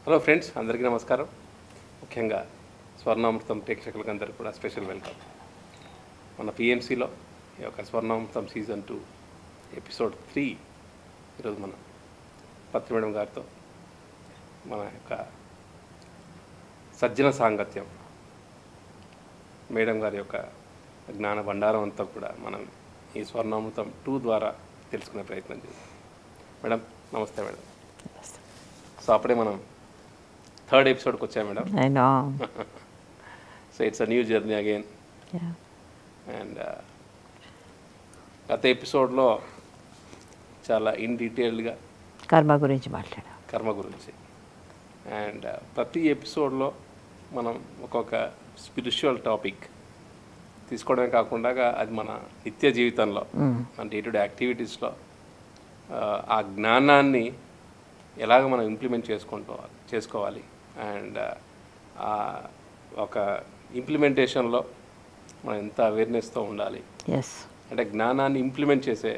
Hello friends, అందరికీ నమస్కారం. ముఖ్యంగా స్వర్ణామృతం ప్రేక్షకులందరికీ కూడా స్పెషల్ వెల్కమ్. మన పిఎంసిలో ఈ యొక్క స్వర్ణామృతం సీజన్ 2 ఎపిసోడ్ 3 ఈరోజు మన పత్రి మేడం గారితో మన యొక్క సజ్జన సాంగత్యం మేడం గారి యొక్క జ్ఞాన భండారం అంతా కూడా మనం ఈ స్వర్ణామృతం 2 ద్వారా తెలుసుకునే ప్రయత్నం చేద్దాం. మేడం నమస్తే. మేడం సో అప్పుడే మనం 3rd ఎపిసోడ్కి వచ్చాం madam. I know. So it's a new journey again. Yeah. And గత ఎపిసోడ్లో చాలా ఇన్ డీటెయిల్డ్గా కర్మ గురించి మాట్లాడాం. కర్మ గురించి, అండ్ ప్రతి ఎపిసోడ్లో మనం ఒక్కొక్క స్పిరిచువల్ టాపిక్ తీసుకోవడమే కాకుండా అది మన నిత్య జీవితంలో మన డే టు డే యాక్టివిటీస్లో ఆ జ్ఞానాన్ని ఎలాగ మనం ఇంప్లిమెంట్ చేసుకోవాలి అండ్ ఒక ఇంప్లిమెంటేషన్లో మనం ఎంత అవేర్నెస్తో ఉండాలి. ఎస్, అంటే జ్ఞానాన్ని ఇంప్లిమెంట్ చేసే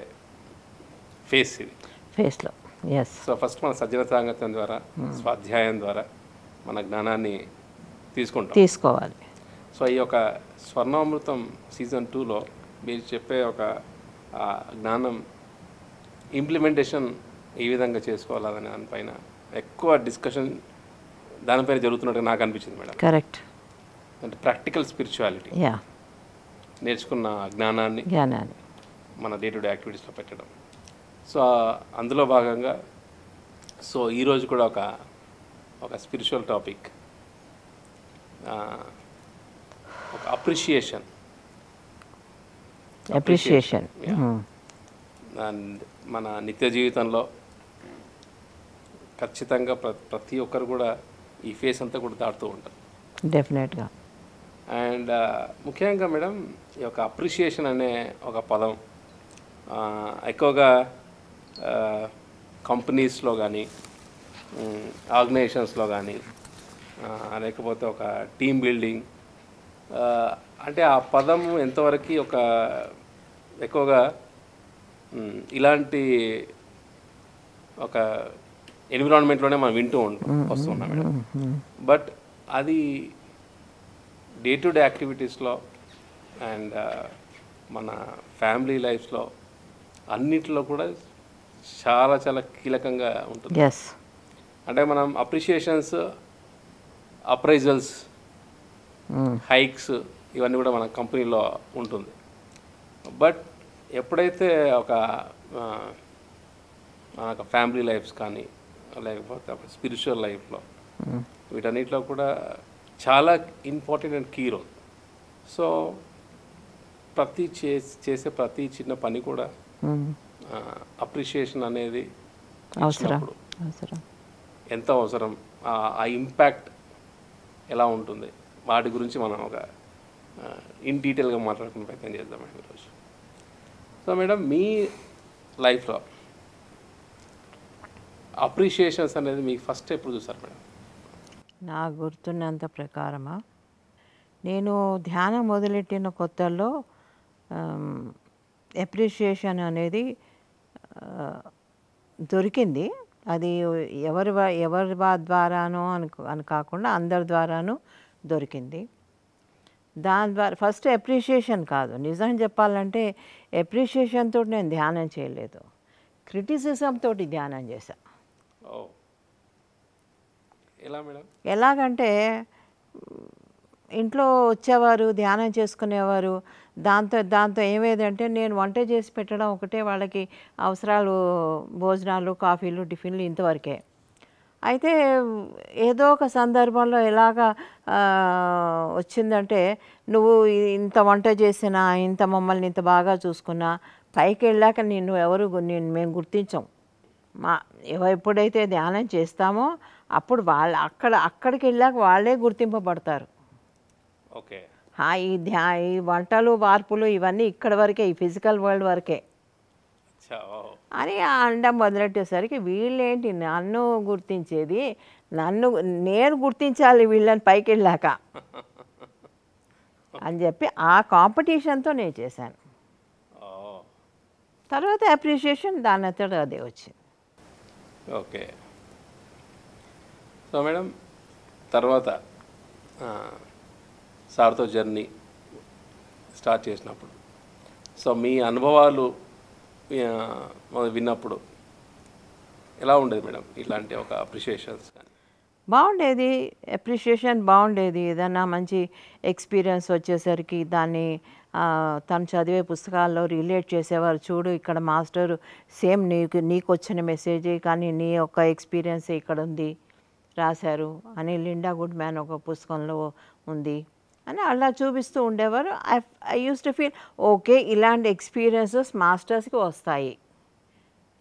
ఫేస్ ఇది. ఫేస్లో. ఎస్. సో ఫస్ట్ మన సజ్జన సాంగత్యం ద్వారా స్వాధ్యాయం ద్వారా మన జ్ఞానాన్ని తీసుకోవాలి. సో ఈ యొక్క స్వర్ణామృతం సీజన్ 2లో మీరు చెప్పే ఒక జ్ఞానం ఇంప్లిమెంటేషన్ ఏ విధంగా చేసుకోవాలనే దానిపైన ఎక్కువ డిస్కషన్ దానిపైన జరుగుతున్నట్టుగా నాకు అనిపించింది మేడం. కరెక్ట్. అంటే ప్రాక్టికల్ స్పిరిచువాలిటీ, యా, నేర్చుకున్న జ్ఞానాన్ని మన డే టు డే యాక్టివిటీస్లో పెట్టడం. సో అందులో భాగంగా సో ఈరోజు కూడా ఒక స్పిరిచువల్ టాపిక్, ఒక అప్రిషియేషన్. అండ్ మన నిత్య జీవితంలో ఖచ్చితంగా ప్రతి ఒక్కరు కూడా ఈ ఫేస్ అంతా కూడా దాటుతూ ఉంటారు డెఫినెట్గా. అండ్ ముఖ్యంగా మేడం ఈ యొక్క అప్రిషియేషన్ అనే ఒక పదం ఎక్కువగా కంపెనీస్లో కానీ ఆర్గనైజేషన్స్లో కానీ లేకపోతే ఒక టీమ్ బిల్డింగ్, అంటే ఆ పదం ఎంతవరకు ఒక ఎక్కువగా ఇలాంటి ఒక ఎన్విరాన్మెంట్లోనే మనం వింటూ వస్తున్నాం మేడం. బట్ అది డే టు డే యాక్టివిటీస్లో అండ్ మన ఫ్యామిలీ లైఫ్లో అన్నిటిలో కూడా చాలా చాలా కీలకంగా ఉంటుంది. అంటే మనం అప్రిషియేషన్స్, అప్రైజల్స్, హైక్స్ ఇవన్నీ కూడా మన కంపెనీలో ఉంటుంది. బట్ ఎప్పుడైతే ఒక ఫ్యామిలీ లైఫ్స్ కానీ లేకపోతే ఒక స్పిరిచువల్ లైఫ్లో వీటన్నిటిలో కూడా చాలా important and key role. So చేసే ప్రతి చిన్న పని కూడా అప్రిషియేషన్ అనేది ఇచ్చినప్పుడు ఎంత అవసరం, ఆ ఇంపాక్ట్ ఎలా ఉంటుంది, వాటి గురించి మనం ఒక ఇన్ డీటెయిల్గా మాట్లాడుకునే ప్రయత్నం చేద్దాం ఈరోజు. సో మేడం మీ లైఫ్లో అప్రిషియేషన్స్ అనేది మీకు ఫస్ట్ ఎప్పుడు చూసారు మేడం? నాకు గుర్తున్నంత ప్రకారమా, నేను ధ్యానం మొదలెట్టిన కొత్తల్లో అప్రిషియేషన్ అనేది దొరికింది. అది ఎవరి ద్వారానో అని కాకుండా అందరి ద్వారానూ దొరికింది. దాని ద్వారా ఫస్ట్ అప్రిషియేషన్ కాదు, నిజం చెప్పాలంటే అప్రిషియేషన్ తోటి నేను ధ్యానం చేయలేదు, క్రిటిసిజం తోటి ధ్యానం చేశా. ఎలా మేడం? ఎలాగంటే ఇంట్లో వచ్చేవారు, ధ్యానం చేసుకునేవారు. దాంతో ఏమేదంటే నేను వంట చేసి పెట్టడం ఒకటే, వాళ్ళకి అవసరాలు భోజనాలు, కాఫీలు, టిఫిన్లు ఇంతవరకే. అయితే ఏదో ఒక సందర్భంలో ఎలాగా వచ్చిందంటే, నువ్వు ఇంత వంట చేసినా, ఇంత మమ్మల్ని ఇంత బాగా చూసుకున్నా, పైకి వెళ్ళాక మేము గుర్తించాం. ఎప్పుడైతే ధ్యానం చేస్తామో అప్పుడు అక్కడికి వెళ్ళాక వాళ్ళే గుర్తింపబడతారు. ఓకే, ఈ వంటలు, వార్పులు ఇవన్నీ ఇక్కడ వరకే, ఈ ఫిజికల్ వరల్డ్ వరకే అని అనడం మొదలెట్టేసరికి వీళ్ళేంటి నన్ను గుర్తించేది, నేను గుర్తించాలి వీళ్ళని పైకి వెళ్ళాక అని చెప్పి ఆ కాంపిటీషన్తో నేను చేశాను. తర్వాత అప్రిషియేషన్ దాని అంతటా అదే వచ్చింది. ఓకే. సో మేడం తర్వాత సార్తో జర్నీ స్టార్ట్ చేసినప్పుడు సో మీ అనుభవాలు విన్నప్పుడు ఎలా ఉండేది మేడం ఇలాంటి ఒక అప్రిషియేషన్స్ కానీ? బాగుండేది, అప్రిషియేషన్ బాగుండేది. ఏదన్నా మంచి ఎక్స్పీరియన్స్ వచ్చేసరికి దాన్ని తను చదివే పుస్తకాల్లో రిలేట్ చేసేవారు. చూడు ఇక్కడ మాస్టర్ సేమ్ నీకు వచ్చిన మెసేజే కానీ నీ యొక్క ఎక్స్పీరియన్స్ ఇక్కడ ఉంది రాశారు అని లిండా గుడ్ మ్యాన్ ఒక పుస్తకంలో ఉంది అని అలా చూపిస్తూ ఉండేవారు. I use to feel okay ఇలాంటి ఎక్స్పీరియన్సెస్ మాస్టర్స్కి వస్తాయి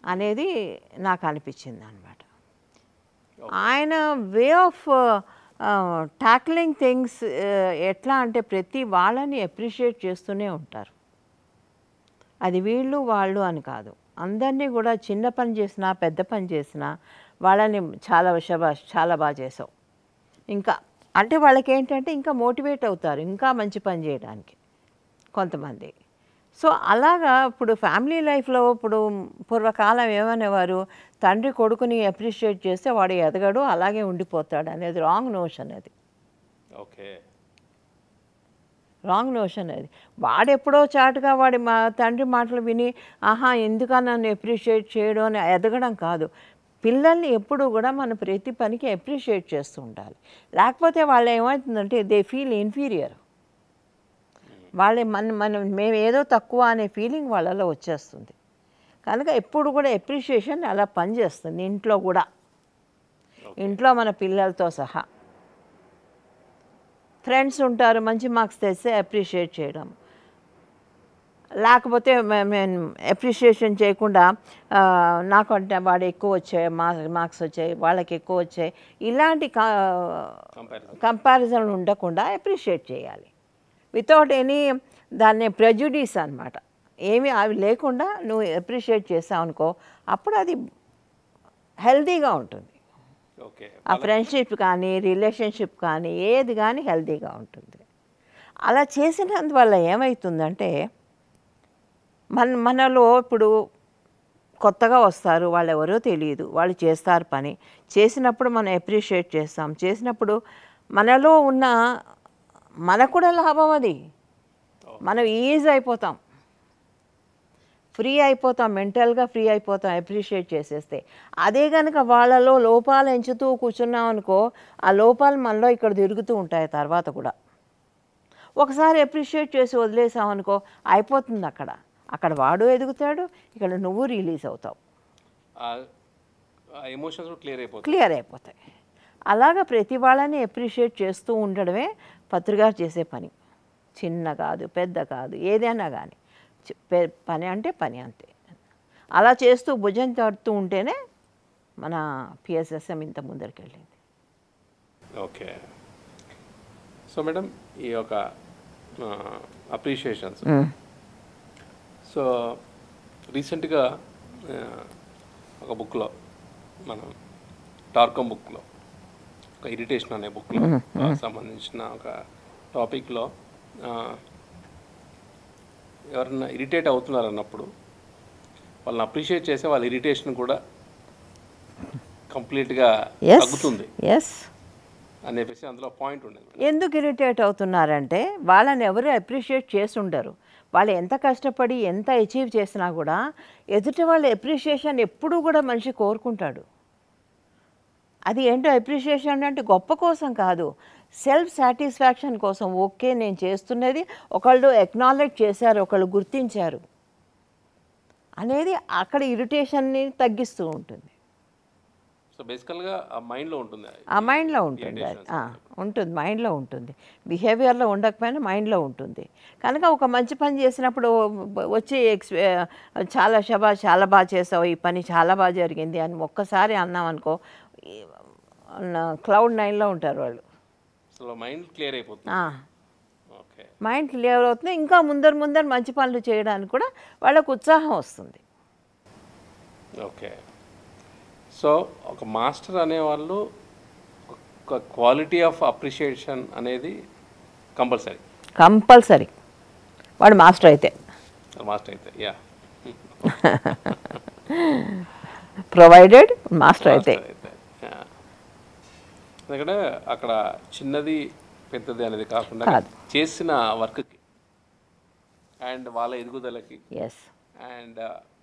అనేది నాకు అనిపించింది అనమాట. ఆయన వే ఆఫ్ టాక్లింగ్ థింగ్స్ ఎట్లా అంటే ప్రతి వాళ్ళని అప్రిషియేట్ చేస్తూనే ఉంటారు. అది వీళ్ళు వాళ్ళు అని కాదు, అందరినీ కూడా చిన్న పని చేసినా పెద్ద పని చేసినా వాళ్ళని చాలా బాగా చేసావు ఇంకా అంటే వాళ్ళకి ఏంటంటే ఇంకా మోటివేట్ అవుతారు ఇంకా మంచి పని చేయడానికి కొంతమంది. సో అలాగా ఇప్పుడు ఫ్యామిలీ లైఫ్లో ఇప్పుడు పూర్వకాలం ఏమనేవారు, తండ్రి కొడుకుని అప్రిషియేట్ చేస్తే వాడు ఎదగడు అలాగే ఉండిపోతాడు అనేది రాంగ్ నోషన్. అది ఓకే రాంగ్ నోషన్. అది వాడెప్పుడో చాటుగా మా తండ్రి మాటలు విని ఆహా ఎందుకని నన్ను అప్రిషియేట్ చేయడం అని ఎదగడం కాదు. పిల్లల్ని ఎప్పుడు కూడా మన ప్రతి పనికి అప్రిషియేట్ చేస్తూ ఉండాలి. లేకపోతే వాళ్ళు ఏమవుతుందంటే దే ఫీల్ ఇన్ఫీరియర్. వాళ్ళే మేము ఏదో తక్కువ అనే ఫీలింగ్ వాళ్ళలో వచ్చేస్తుంది. కనుక ఎప్పుడు కూడా అప్రిషియేషన్ అలా పనిచేస్తుంది ఇంట్లో కూడా, ఇంట్లో మన పిల్లలతో సహా. ఫ్రెండ్స్ ఉంటారు మంచి మార్క్స్ తెస్తే అప్రిషియేట్ చేయడం, లేకపోతే మేము అప్రిషియేషన్ చేయకుండా నాకు అంటే వాడు ఎక్కువ వచ్చాయి మార్క్స్ వచ్చాయి వాళ్ళకి ఎక్కువ వచ్చాయి ఇలాంటి కంపారిజన్ ఉండకుండా అప్రిషియేట్ చేయాలి వితౌట్ ఎనీ దాన్ని ప్రెజుడీస్ అనమాట. ఏమి అవి లేకుండా నువ్వు అప్రిషియేట్ చేసావు అనుకో అప్పుడు అది హెల్తీగా ఉంటుంది. ఆ ఫ్రెండ్షిప్ కానీ రిలేషన్షిప్ కానీ ఏది కానీ హెల్తీగా ఉంటుంది. అలా చేసినందువల్ల ఏమవుతుందంటే మనలో ఇప్పుడు కొత్తగా వస్తారు, వాళ్ళు ఎవరో తెలియదు, వాళ్ళు చేస్తారు పని చేసినప్పుడు మనం అప్రిషియేట్ చేస్తాం. చేసినప్పుడు మనలో ఉన్న మనకు కూడా లాభం, అది మనం ఈజీ అయిపోతాం, ఫ్రీ అయిపోతాం, మెంటల్గా ఫ్రీ అయిపోతాం అప్రిషియేట్ చేసేస్తే. అదే కనుక వాళ్ళలో లోపాలు ఎంచుతూ కూర్చున్నాం అనుకో ఆ లోపాలు మనలో ఇక్కడ తిరుగుతూ ఉంటాయి తర్వాత కూడా. ఒకసారి అప్రిషియేట్ చేసి వదిలేసాం అనుకో అయిపోతుంది, అక్కడ వాడు ఎదుగుతాడు, ఇక్కడ నువ్వు రిలీజ్ అవుతావు, క్లియర్ అయిపోతాయి. అలాగా ప్రతి వాళ్ళని అప్రిషియేట్ చేస్తూ ఉండడమే పత్రికారు చేసే పని. చిన్న కాదు పెద్ద కాదు ఏదైనా కానీ పని అంటే పని అంతే. అలా చేస్తూ భుజం తడుతూ ఉంటేనే మన పిఎస్ఎస్ఎం ఇంత ముందరికి వెళ్ళింది. ఓకే. సో మేడం ఈ యొక్క అప్రిషియేషన్స్ సో రీసెంట్గా ఒక బుక్లో మనం టార్కమ్ బుక్లో ఒక ఇరిటేషన్ అనే బుక్లో సంబంధించిన ఒక టాపిక్లో ఎవరన్నా ఇరిటేట్ అవుతున్నారు అన్నప్పుడు వాళ్ళని అప్రిషియేట్ చేస్తే వాళ్ళ ఇరిటేషన్ కూడా కంప్లీట్గా తగ్గుతుంది అని చెప్పేసి అందులో పాయింట్ ఉండేది. ఎందుకు ఇరిటేట్ అవుతున్నారంటే వాళ్ళని ఎవరు అప్రిషియేట్ చేసి ఉండరు. వాళ్ళు ఎంత కష్టపడి ఎంత అచీవ్ చేసినా కూడా ఎదుటి వాళ్ళ అప్రిషియేషన్ ఎప్పుడూ కూడా మనిషి కోరుకుంటాడు. అది ఏంటో అప్రిషియేషన్ అంటే గొప్ప కోసం కాదు, సెల్ఫ్ సాటిస్ఫాక్షన్ కోసం. ఓకే నేను చేస్తున్నది ఒకళ్ళు ఎక్నాలెడ్జ్ చేశారు, ఒకళ్ళు గుర్తించారు అనేది అక్కడ ఇరిటేషన్ని తగ్గిస్తూ ఉంటుంది. సో బేసికల్గా ఆ మైండ్లో ఉంటుంది, మైండ్లో ఉంటుంది, బిహేవియర్లో ఉండకపోయినా మైండ్లో ఉంటుంది. కనుక ఒక మంచి పని చేసినప్పుడు వచ్చి చాలా బాగా చేసావు, ఈ పని చాలా బాగా జరిగింది అని ఒక్కసారి అన్నాం అనుకో క్లౌడ్ 9లో ఉంటారు వాళ్ళు. మైండ్ క్లియర్ అయిపోతుంది. మైండ్ క్లియర్ అవుతుంది, ఇంకా ముందర మంచి పనులు చేయడానికి కూడా వాళ్ళకు ఉత్సాహం వస్తుంది. ఓకే. సో ఒక మాస్టర్ అనేవాళ్ళు ఒక క్వాలిటీ ఆఫ్ అప్రిషియేషన్ అనేది కంపల్సరీ వాడు మాస్టర్ అయితే యా ప్రొవైడెడ్ మాస్టర్ అయితే. ఎందుకంటే అక్కడ చిన్నది పెద్దది అనేది కాకుండా చేసిన వర్క్కి అండ్ వాళ్ళ ఎదుగుదలకి అండ్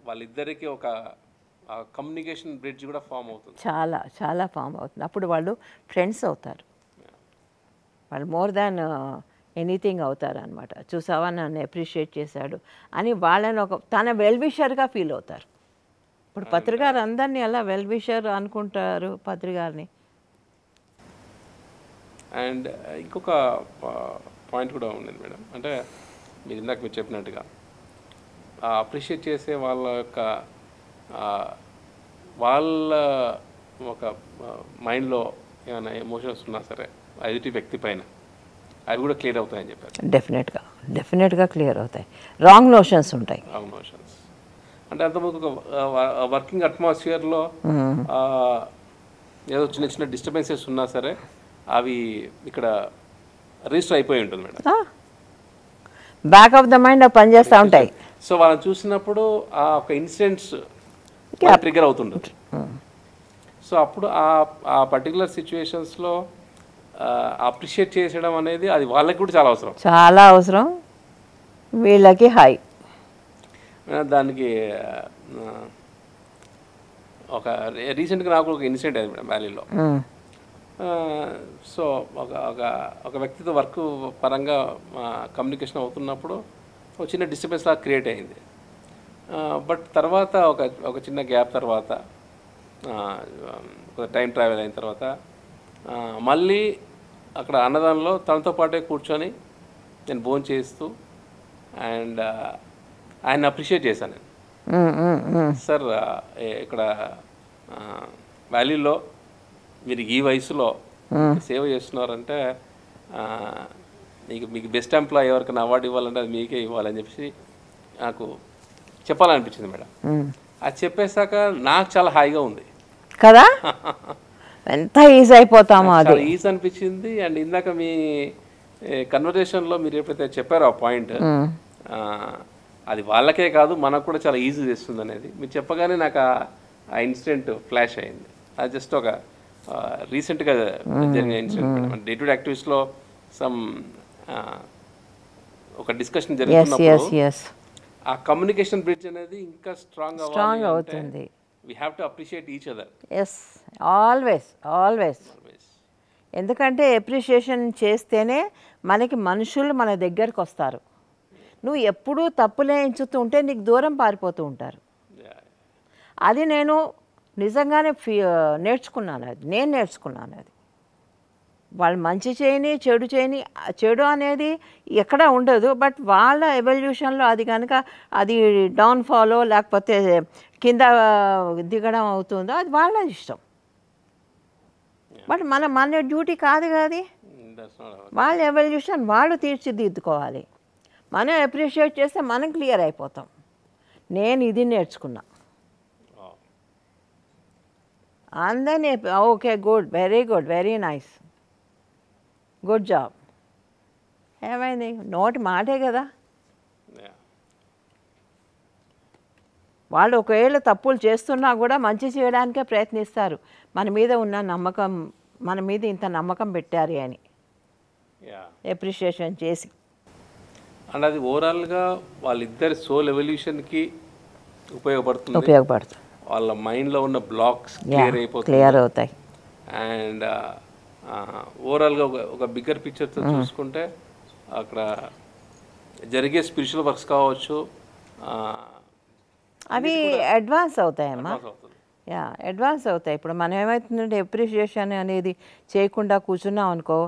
వాళ్ళిద్దరికి ఒక కమ్యూనికేషన్ బ్రిడ్జ్ కూడా ఫామ్ అవుతుంది. చాలా చాలా ఫామ్ అవుతుంది. అప్పుడు వాళ్ళు ఫ్రెండ్స్ అవుతారు, వాళ్ళు మోర్ దాన్ ఎనీథింగ్ అవుతారు అనమాట. చూసావా నన్ను అప్రిషియేట్ చేశాడు అని వాళ్ళని ఒక తన వెల్విషర్గా ఫీల్ అవుతారు. ఇప్పుడు పత్రికారు అందరినీ అలా వెల్విషర్ అనుకుంటారు పత్రికారిని. అండ్ ఇంకొక పాయింట్ కూడా ఉండేది మేడం, అంటే మీరు ఇందాక మీరు చెప్పినట్టుగా అప్రిషియేట్ చేసే వాళ్ళ యొక్క వాళ్ళ ఒక మైండ్లో ఏమైనా ఎమోషన్స్ ఉన్నా సరే ఎదుటి వ్యక్తి పైన అవి కూడా క్లియర్ అవుతాయని చెప్పారు. డెఫినెట్గా క్లియర్ అవుతాయి. రాంగ్ నోషన్స్ ఉంటాయి. రాంగ్ నోషన్స్ అంటే అంతకుముందు ఒక వర్కింగ్ అట్మాస్ఫియర్లో ఏదో చిన్న చిన్న డిస్టర్బెన్సెస్ ఉన్నా సరే అవి ఇక్కడ రిజిస్టర్ అయిపోయి ఉంటుంది madam. Back of the mind పనిచేస్తూ ఉంటాయి. సో వాళ్ళని చూసినప్పుడు ఆ ఒక ఇన్సిడెంట్స్ ట్రిగర్ అవుతుంటుంది. సో అప్పుడు ఆ పర్టికులర్ సిచ్యువేషన్స్లో అప్రిషియేట్ చేసడం అనేది అది వాళ్ళకి కూడా చాలా అవసరం. వీళ్ళకి హై. దానికి ఒక రీసెంట్గా నాకు ఒక ఇన్సిడెంట్ అయింది మేడం వ్యాలీలో. సో ఒక వ్యక్తితో వర్క్ పరంగా కమ్యూనికేషన్ అవుతున్నప్పుడు ఒక చిన్న డిస్టర్బెన్స్ లాగా క్రియేట్ అయింది. బట్ తర్వాత ఒక చిన్న గ్యాప్ తర్వాత ఒక టైం ట్రావెల్ అయిన తర్వాత మళ్ళీ అక్కడ అన్నదానంలో తనతో పాటే కూర్చొని నేను భోజనం చేస్తూ అండ్ ఆయన అప్రిషియేట్ చేశాను నేను. సార్ ఇక్కడ వ్యాలీలో మీరు ఈ వయసులో సేవ చేస్తున్నారంటే మీకు బెస్ట్ ఎంప్లాయీ ఎవరికైనా అవార్డు ఇవ్వాలంటే అది మీకే ఇవ్వాలని చెప్పేసి నాకు చెప్పాలనిపించింది మేడం. అది చెప్పేశాక నాకు చాలా హాయిగా ఉంది కదా, ఎంత ఈజీ అయిపోతామో అది ఈజీ అనిపించింది. అండ్ ఇందాక మీ కన్వర్జేషన్లో మీరు ఎప్పుడైతే చెప్పారో ఆ పాయింట్, అది వాళ్ళకే కాదు మనకు కూడా చాలా ఈజీ చేస్తుంది అనేది మీరు చెప్పగానే నాకు ఆ ఇన్సిడెంట్ ఫ్లాష్ అయింది. అది జస్ట్ ఒక రీసెంట్గా జరిగిన incident madam. Day to day యాక్టివిటీస్లో సమ్ ఒక డిస్కషన్ జరుగుతున్నప్పుడు ఆ కమ్యూనికేషన్ బ్రిడ్జ్ అనేది ఇంకా స్ట్రాంగ్ అవుతుంది. We have to appreciate each other. Yes, always. ఎందుకంటే అప్రిషియేషన్ చేస్తేనే మనకి మనుషులు మన దగ్గరకు వస్తారు. నువ్వు ఎప్పుడూ తప్పులే ఎంచుతూ ఉంటే నీకు దూరం పారిపోతూ ఉంటారు. అది నేను నిజంగానే నేర్చుకున్నాను. నేను నేర్చుకున్నాను అది. వాళ్ళు మంచి చేయని చెడు చేయని, చెడు అనేది ఎక్కడ ఉండదు. బట్ వాళ్ళ ఎవల్యూషన్లో అది కనుక అది డౌన్ఫాలో లేకపోతే కింద దిగడం అవుతుందో అది వాళ్ళ ఇష్టం. బట్ మన డ్యూటీ కాదు కాదు. వాళ్ళ ఎవల్యూషన్ వాళ్ళు తీర్చిదిద్దుకోవాలి. మనం అప్రిషియేట్ చేస్తే మనం క్లియర్ అయిపోతాం. నేను ఇది నేర్చుకున్నా. అందరినీ okay, good, very good, very nice, good job. ఏమైంది? నోటి మాటే కదా. వాళ్ళు ఒకవేళ తప్పులు చేస్తున్నా కూడా మంచి చేయడానికే ప్రయత్నిస్తారు. మన మీద ఉన్న నమ్మకం, మన మీద ఇంత నమ్మకం పెట్టారు అని అప్రిషియేషన్ చేసి. అండ్ అది ఓవరాల్గా వాళ్ళిద్దరి సోల్ ఎవల్యూషన్కి ఉపయోగపడుతుంది. వాళ్ళ మైండ్లో ఉన్న బ్లాక్స్ క్లియర్ అవుతాయి. అండ్ ఓవరాల్గా ఒక బిగ్గర్ పిక్చర్తో చూసుకుంటే అక్కడ జరిగే స్పిరిచువల్ వర్క్స్ కావచ్చు, అవి అడ్వాన్స్ అవుతాయమ్మా. అడ్వాన్స్ అవుతాయి. ఇప్పుడు మనం ఏమవుతుందంటే అప్రిషియేషన్ అనేది చేయకుండా కూర్చున్నాం అనుకో,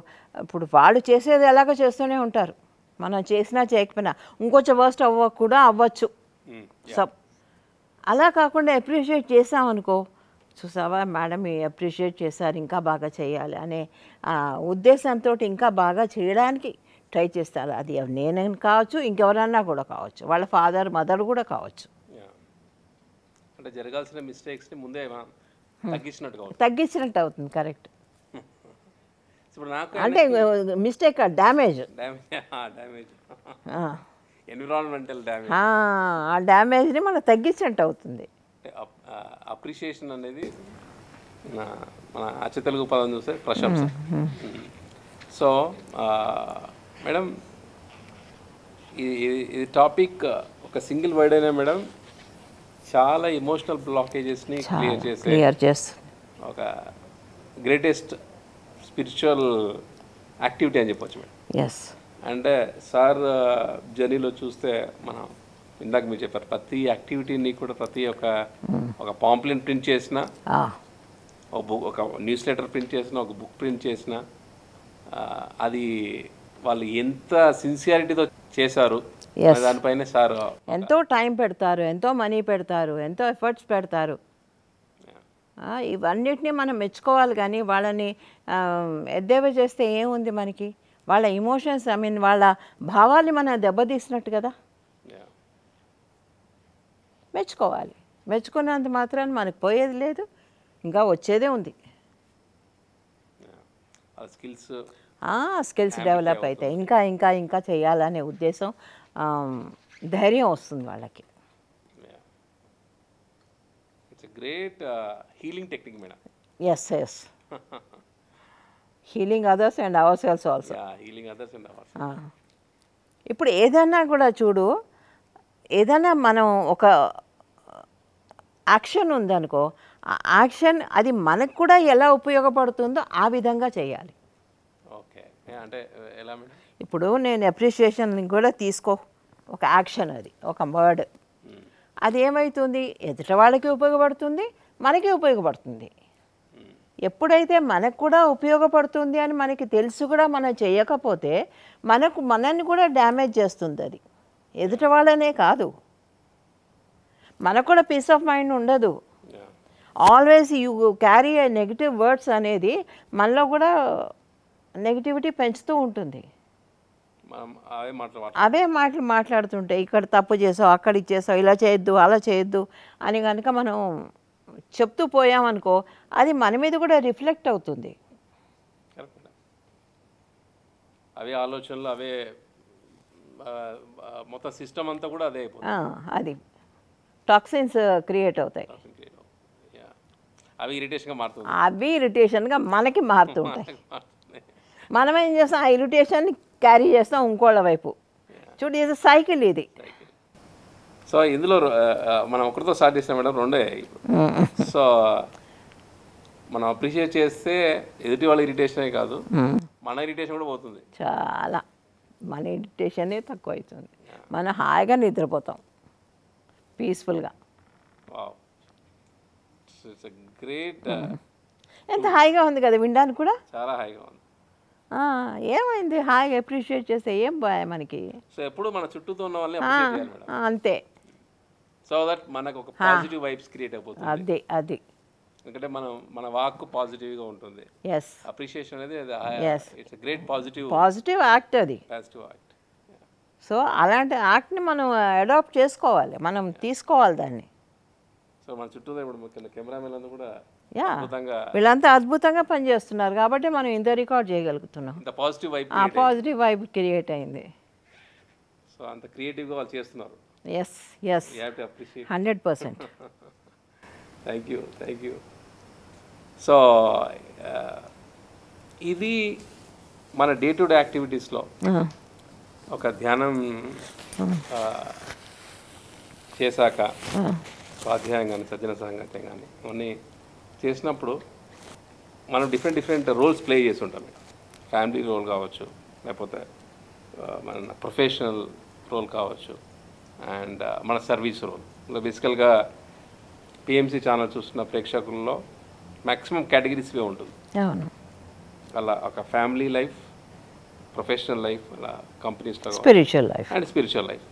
ఇప్పుడు వాళ్ళు చేసేది ఎలాగో చేస్తూనే ఉంటారు. మనం చేసినా చేయకపోయినా ఇంకొంచెం వర్స్ట్ అవ్వచ్చు. అలా కాకుండా అప్రిషియేట్ చేసామనుకో, చూసావా మేడం అప్రిషియేట్ చేశారు, ఇంకా బాగా చేయాలి అనే ఉద్దేశంతో ఇంకా బాగా చేయడానికి ట్రై చేస్తారు. అది నేనేం కావచ్చు, ఇంకెవరన్నా కూడా కావచ్చు, వాళ్ళ ఫాదర్ మదర్ కూడా కావచ్చు. అంటే జరగాల్సిన మిస్టేక్స్ని ముందే తగ్గించినట్టు అవుతుంది. కరెక్ట్. అంటే మిస్టేక్ డ్యామేజ్, ఎన్విరాన్మెంటల్ డ్యామేజ్, ఆ డ్యామేజ్ని మనం తగ్గించినట్టు అవుతుంది. అప్రిషియేషన్ అనేది మన అచ్చ తెలుగు పదం చూస్తే ప్రశంస. సో మేడం ఇది టాపిక్ ఒక సింగిల్ వర్డ్ అయినా మేడం చాలా ఎమోషనల్ బ్లాకేజెస్ని క్లియర్ చేసే ఒక గ్రేటెస్ట్ స్పిరిచువల్ యాక్టివిటీ అని చెప్పొచ్చు మేడం. ఎస్. అంటే సార్ జర్నీలో చూస్తే మనం ఇందాక మీరు చెప్పారు ప్రతి యాక్టివిటీని కూడా ప్రతి ఒక పాంప్లెట్ ప్రింట్ చేసిన, ఒక న్యూస్ లెటర్ ప్రింట్ చేసిన, ఒక బుక్ ప్రింట్ చేసిన, అది వాళ్ళు ఎంత సిన్సియారిటీతో చేశారు దానిపైన సార్ ఎంతో టైం పెడతారు, ఎంతో మనీ పెడతారు, ఎంతో ఎఫర్ట్స్ పెడతారు. ఇవన్నిటినీ మనం మెచ్చుకోవాలి. కానీ వాళ్ళని ఎద్దేవా చేస్తే ఏముంది మనకి? వాళ్ళ ఇమోషన్స్, వాళ్ళ భావాల్ని మనం దెబ్బతీసినట్టు కదా. మెచ్చుకోవాలి. మెచ్చుకున్నంత మాత్రాన్ని మనకు పోయేది లేదు, ఇంకా వచ్చేదే ఉంది. స్కిల్స్ డెవలప్ అవుతాయి. ఇంకా ఇంకా ఇంకా చేయాలనే ఉద్దేశం, ధైర్యం వస్తుంది వాళ్ళకి. Great healing technique madam. Yes yes. Healing others and our cells also. ఇప్పుడు ఏదన్నా కూడా చూడు, ఏదైనా మనం ఒక యాక్షన్ ఉందనుకో, ఆ యాక్షన్ అది మనకు కూడా ఎలా ఉపయోగపడుతుందో ఆ విధంగా చేయాలి. ఓకే. అంటే ఎలా మేడం? ఇప్పుడు నేను అప్రిషియేషన్ కూడా తీసుకో, ఒక యాక్షన్, అది ఒక వర్డ్, అది ఏమవుతుంది? ఎదుట వాళ్ళకి ఉపయోగపడుతుంది, మనకి ఉపయోగపడుతుంది. ఎప్పుడైతే మనకు కూడా ఉపయోగపడుతుంది అని మనకి తెలుసు కూడా మనం చేయకపోతే మనల్ని కూడా డ్యామేజ్ చేస్తుంది. అది ఎదుట వాళ్ళనే కాదు, మనకు కూడా పీస్ ఆఫ్ మైండ్ ఉండదు. Always you carry A negative words అనేది మనలో కూడా నెగిటివిటీ పెంచుతూ ఉంటుంది. అవే మాటలు మాట్లాడుతుంటే ఇక్కడ తప్పు చేసావు, అక్కడ ఇచ్చేసావు, ఇలా చేయొద్దు, అలా చేయొద్దు అని కనుక మనం చెప్తూ పోయామనుకో, అది మన మీద కూడా రిఫ్లెక్ట్ అవుతుంది. అవే ఆలోచనలు, అవే మొత్తం సిస్టమ్ అంతా కూడా అదే అయిపోతుంది. అది టాక్సిన్స్ క్రియేట్ అవుతాయి. అవి ఇరిటేషన్గా మనకి మారుతుంటాయి. మనం ఏం చేస్తాం? ఆ ఇరిటేషన్ని క్యారీ చేస్తాం ఇంకోళ్ళ వైపు. చూడు, ఇది సైకిల్ ఇది. సో ఇందులో మనం ఒకరితో స్టార్ట్ చేస్తాం మేడం, రెండే. సో మనం అప్రిషియేట్ చేస్తే ఎదుటి వాళ్ళ ఇరిటేషనే కాదు, మన ఇరిటేషన్ కూడా పోతుంది. చాలా మన ఇరిటేషనే తక్కువ అవుతుంది. మనం హాయిగా నిద్రపోతాం పీస్ఫుల్గా. గ్రేట్. ఎంత హాయిగా ఉంది కదా వినడానికి కూడా. చాలా హాయిగా ఉంది. ఏమైంది? హాయిగా అప్రిషియేట్ చేస్తే ఏం బాయ్ మనకి. సో ఎప్పుడు మన చుట్టూతో ఉన్న వాళ్ళని అప్రిషియేట్ చేయాలి మేడం. అంతే. సో దట్ మనకు ఒక పాజిటివ్ వైబ్స్ క్రియేట్ అయిపోతుంది. అది ఎందుకంటే మన వాక్ పాజిటివ్గా ఉంటుంది. ఎస్. అప్రిషియేషన్ అనేది it's a great positive act. అది పాజిటివ్ యాక్ట్. సో అలాంటి యాక్ట్ని మనం అడాప్ట్ చేసుకోవాలి, మనం తీసుకోవాలి దాన్ని. సో మన చుట్టూ ఇప్పుడు కెమెరామెన్ అంతా కూడా వీళ్ళంతా అద్భుతంగా పనిచేస్తున్నారు కాబట్టి మనం ఇంత రికార్డ్ చేయగలుగుతున్నాం. పాజిటివ్ వైబ్ క్రియేట్ అయింది. సో అంత క్రియేటివ్గా వాళ్ళు చేస్తున్నారు. Yes yes, 100%. Thank you. So ఇది మన డే టు డే యాక్టివిటీస్లో ఒక ధ్యానం చేశాక, స్వాధ్యాయం కానీ సజ్జన సంగత్యం కానీ అవన్నీ చేసినప్పుడు మనం డిఫరెంట్ రోల్స్ ప్లే చేసి ఉంటాం. ఫ్యామిలీ రోల్ కావచ్చు, లేకపోతే మన ప్రొఫెషనల్ రోల్ కావచ్చు, అండ్ మన సర్వీస్ రోల్. ఇలా బేసికల్గా పిఎంసి ఛానల్ చూస్తున్న ప్రేక్షకుల్లో మ్యాక్సిమం కేటగిరీస్వే ఉంటుంది. అలా ఒక ఫ్యామిలీ లైఫ్, ప్రొఫెషనల్ లైఫ్, అలా కంపెనీస్లో స్పిరిచువల్ లైఫ్.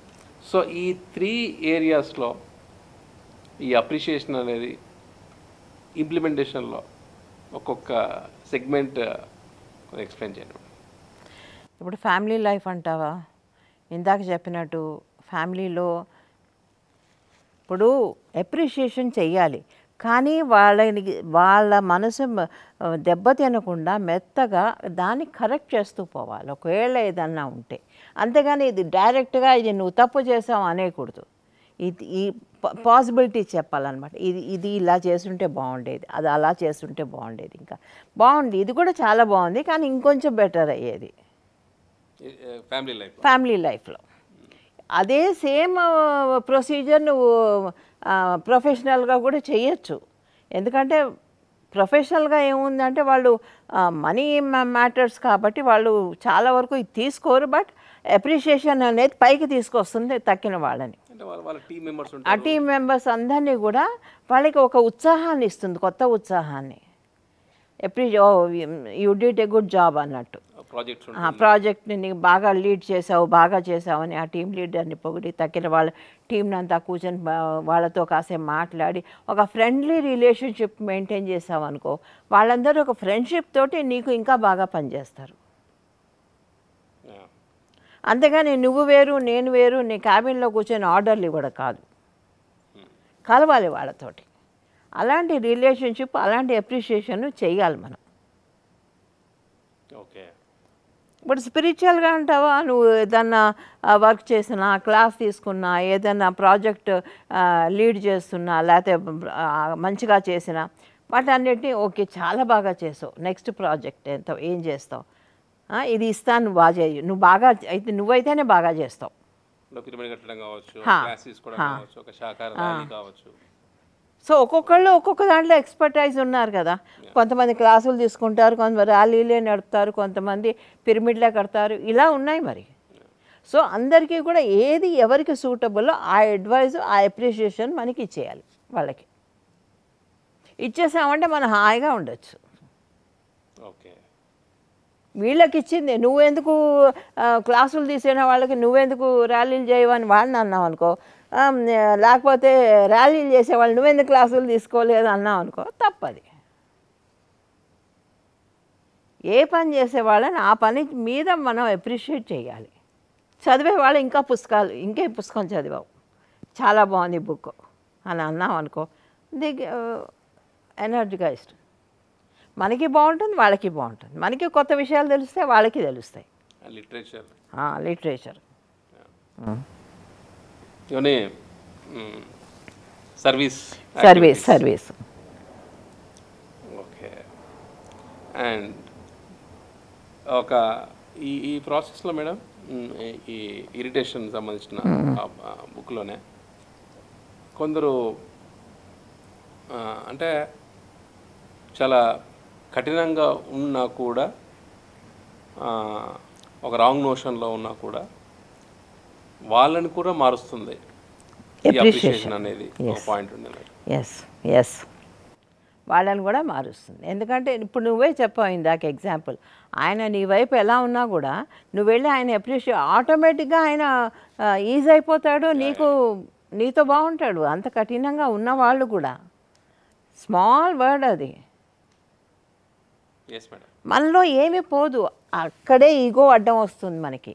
సో ఈ 3 ఏరియాస్లో ఈ అప్రిషియేషన్ అనేది ఇంప్లిమెంటేషన్లో ఒక్కొక్క సెగ్మెంట్ ఎక్స్ప్లెయిన్ చేయండి. ఇప్పుడు ఫ్యామిలీ లైఫ్ అంటావా? ఇందాక చెప్పినట్టు ఫ్యామిలీలో ఇప్పుడు అప్రిషియేషన్ చెయ్యాలి, కానీ వాళ్ళ మనసు దెబ్బతినకుండా మెత్తగా దాన్ని కరెక్ట్ చేస్తూ పోవాలి ఒకవేళ ఏదన్నా ఉంటే. అంతేగాని ఇది డైరెక్ట్గా ఇది నువ్వు తప్పు చేసావు అనేకూడదు. ఇది ఈ పాసిబిలిటీ చెప్పాలన్నమాట. ఇది ఇలా చేస్తుంటే బాగుండేది, అది అలా చేస్తుంటే బాగుండేది, ఇంకా బాగుంది, ఇది కూడా చాలా బాగుంది కానీ ఇంకొంచెం బెటర్ అయ్యేది ఫ్యామిలీ లైఫ్లో. అదే సేమ్ ప్రొసీజర్ నువ్వు ప్రొఫెషనల్గా కూడా చేయొచ్చు. ఎందుకంటే ప్రొఫెషనల్గా ఏముందంటే వాళ్ళు మనీ మ్యాటర్స్ కాబట్టి వాళ్ళు చాలా వరకు ఇది తీసుకోరు, బట్ అప్రిషియేషన్ అనేది పైకి తీసుకొస్తుంది తక్కిన వాళ్ళని. ఆ టీం మెంబర్స్ అందరినీ కూడా వాళ్ళకి ఒక ఉత్సాహాన్ని ఇస్తుంది, కొత్త ఉత్సాహాన్ని. You did a good job అన్నట్టు. ప్రాజెక్ట్ని నీకు బాగా లీడ్ చేసావు, బాగా చేసావు అని ఆ టీం లీడర్ని పొగిడి తక్కిన వాళ్ళ టీంని అంతా కూర్చొని వాళ్ళతో కాసేపు మాట్లాడి ఒక ఫ్రెండ్లీ రిలేషన్షిప్ మెయింటైన్ చేసావు అనుకో, వాళ్ళందరూ ఒక ఫ్రెండ్షిప్ తోటి నీకు ఇంకా బాగా పనిచేస్తారు. అంతేగాని నువ్వు వేరు నేను వేరు నీ క్యాబిన్లో కూర్చొని ఆర్డర్లు కూడా కాదు, కలవాలి వాళ్ళతోటి. అలాంటి రిలేషన్షిప్, అలాంటి అప్రిషియేషన్ చేయాలి మనం. ఓకే. ఇప్పుడు స్పిరిచువల్గా అంటావా, నువ్వు ఏదన్నా వర్క్ చేసినా, క్లాస్ తీసుకున్నా, ఏదన్నా ప్రాజెక్ట్ లీడ్ చేస్తున్నా, లేకపోతే మంచిగా చేసినా వాటన్నిటిని ఓకే చాలా బాగా చేసావు, నెక్స్ట్ ప్రాజెక్ట్ ఏం చేస్తావు, ఇది ఇస్తాను నువ్వు బాగా చేయి, నువ్వు బాగా అయితే నువ్వైతేనే బాగా చేస్తావు. సో ఒక్కొక్కళ్ళు ఒక్కొక్క దాంట్లో ఎక్స్పర్టైజ్ ఉన్నారు కదా. కొంతమంది క్లాసులు తీసుకుంటారు, కొంతమంది ర్యాలీలే నడుపుతారు, కొంతమంది పిరమిడ్లే కడతారు, ఇలా ఉన్నాయి మరి. సో అందరికీ కూడా ఏది ఎవరికి సూటబుల్లో ఆ అడ్వైజ్, ఆ అప్రిషియేషన్ మనకి ఇచ్చేయాలి. వాళ్ళకి ఇచ్చేసామంటే మనం హాయిగా ఉండొచ్చు. వీళ్ళకి ఇచ్చింది నువ్వెందుకు క్లాసులు తీసిన వాళ్ళకి నువ్వెందుకు ర్యాలీలు చేయవని వాళ్ళని అన్నావు అనుకో, లేకపోతే ర్యాలీలు చేసేవాళ్ళు నువ్వెందుకు క్లాసులు తీసుకోలేదు అన్నావు అనుకో, తప్పది. ఏ పని చేసేవాళ్ళని ఆ పని మీద మనం అప్రిషియేట్ చేయాలి. చదివే వాళ్ళు ఇంకా పుస్తకాలు, ఇంకే పుస్తకం చదివావు, చాలా బాగుంది బుక్ అని అన్నావు అనుకో, ఎనర్జీగా ఇష్టం. మనకి బాగుంటుంది, వాళ్ళకి బాగుంటుంది. మనకి కొత్త విషయాలు తెలుస్తాయి, వాళ్ళకి తెలుస్తాయి. Literature service. ఓకే. అండ్ ఒక ఈ ప్రాసెస్లో మేడం, ఈ ఇరిటేషన్ సంబంధించిన బుక్లోనే కొందరు అంటే చాలా కఠినంగా ఉన్నా కూడా, ఒక రాంగ్ నోషన్లో ఉన్నా కూడా వాళ్ళని కూడా మారుస్తుంది అప్రిషియేషన్ అనేది ఒక పాయింట్ ఉండేది. ఎస్ వాళ్ళని కూడా మారుస్తుంది. ఎందుకంటే ఇప్పుడు నువ్వే చెప్పావు ఇందాక ఎగ్జాంపుల్, ఆయన నీ వైపు ఎలా ఉన్నా కూడా నువ్వు వెళ్ళి ఆయన అప్రిషియేట్, ఆటోమేటిక్గా ఆయన ఈజీ అయిపోతాడు, నీతో బాగుంటాడు. అంత కఠినంగా ఉన్నవాళ్ళు కూడా, స్మాల్ వర్డ్ అది, మనలో ఏమీ పోదు, అక్కడే ఈగో అడ్డం వస్తుంది మనకి.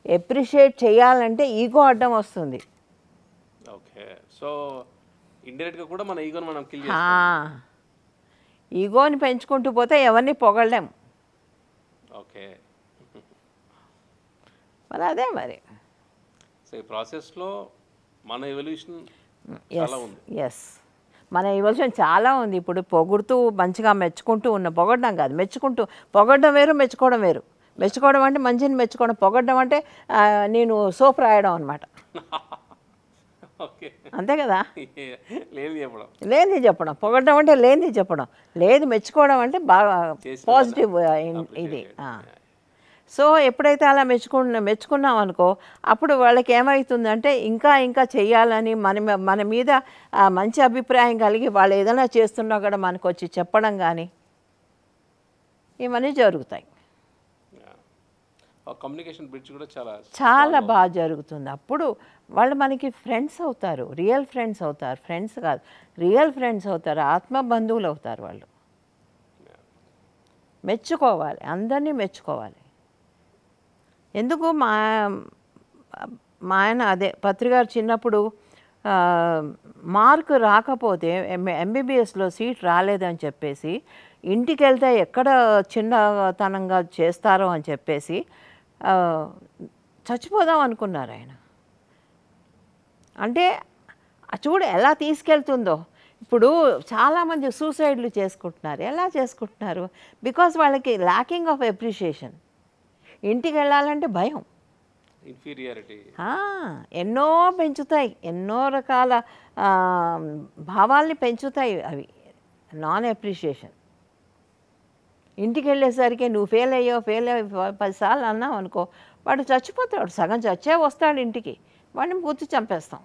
అప్రిషియేట్ చేయాలంటే ఈగో అడ్డం వస్తుంది. ఓకే. సో ఇండైరెక్ట్గా కూడా మన ఈగోని మనం కిల్ చేస్తాం. ఈగోని పెంచుకుంటూ పోతే ఎవరిని పొగడలేం. ఓకే. మరి అదే మరి. సో ఈ ప్రాసెస్లో మన ఎవల్యూషన్ చాలా ఉంది. ఎస్, మన ఎవల్యూషన్ చాలా ఉంది. ఇప్పుడు పొగుడుతూ మంచిగా మెచ్చుకుంటూ పొగడడం కాదు, పొగడడం వేరు, మెచ్చుకోవడం వేరు. మెచ్చుకోవడం అంటే మంచిని మెచ్చుకోవడం, పొగడడం అంటే నేను సోప్ రాయడం అనమాట. అంతే కదా. లేనిది చెప్పడం, పొగడడం అంటే లేనిది చెప్పడం, లేదు మెచ్చుకోవడం అంటే బాగా పాజిటివ్ ఇది. సో ఎప్పుడైతే అలా మెచ్చుకున్నాం అనుకో, అప్పుడు వాళ్ళకి ఏమవుతుందంటే ఇంకా చెయ్యాలని మన మీద మంచి అభిప్రాయం కలిగి వాళ్ళు ఏదైనా చేస్తున్నా కూడా మనకు వచ్చి చెప్పడం కానీ ఇవన్నీ జరుగుతాయి. కమ్యూనికేషన్ బ్రిడ్జ్ కూడా చాలా బాగా జరుగుతుంది. అప్పుడు వాళ్ళు మనకి ఫ్రెండ్స్ అవుతారు, రియల్ ఫ్రెండ్స్ అవుతారు. ఫ్రెండ్స్ కాదు, రియల్ ఫ్రెండ్స్ అవుతారు, ఆత్మ బంధువులు అవుతారు వాళ్ళు. మెచ్చుకోవాలి, అందరినీ మెచ్చుకోవాలి. ఎందుకు మా ఆయన అదే పత్రికారు చిన్నప్పుడు మార్కు రాకపోతే ఎంబీబీఎస్లో సీట్ రాలేదని చెప్పేసి ఇంటికి వెళ్తే ఎక్కడ చిన్నతనంగా చేస్తారో అని చెప్పేసి చచ్చిపోదాం అనుకున్నారు ఆయన. అంటే చూడు ఎలా తీసుకెళ్తుందో. ఇప్పుడు చాలామంది సూసైడ్లు చేసుకుంటున్నారు. ఎలా చేసుకుంటున్నారు? బికాస్ వాళ్ళకి ల్యాకింగ్ ఆఫ్ అప్రిషియేషన్. ఇంటికి వెళ్ళాలంటే భయం. ఇన్ఫీరియారిటీ ఎన్నో పెంచుతాయి, ఎన్నో రకాల భావాల్ని పెంచుతాయి అవి. Non appreciation. ఇంటికి వెళ్ళేసరికి నువ్వు ఫెయిల్ అయ్యో 10 సార్లు అన్నావు అనుకో, వాడు చచ్చిపోతాడు, సగం చచ్చే వస్తాడు ఇంటికి, వాడిని పూర్తి చంపేస్తాం.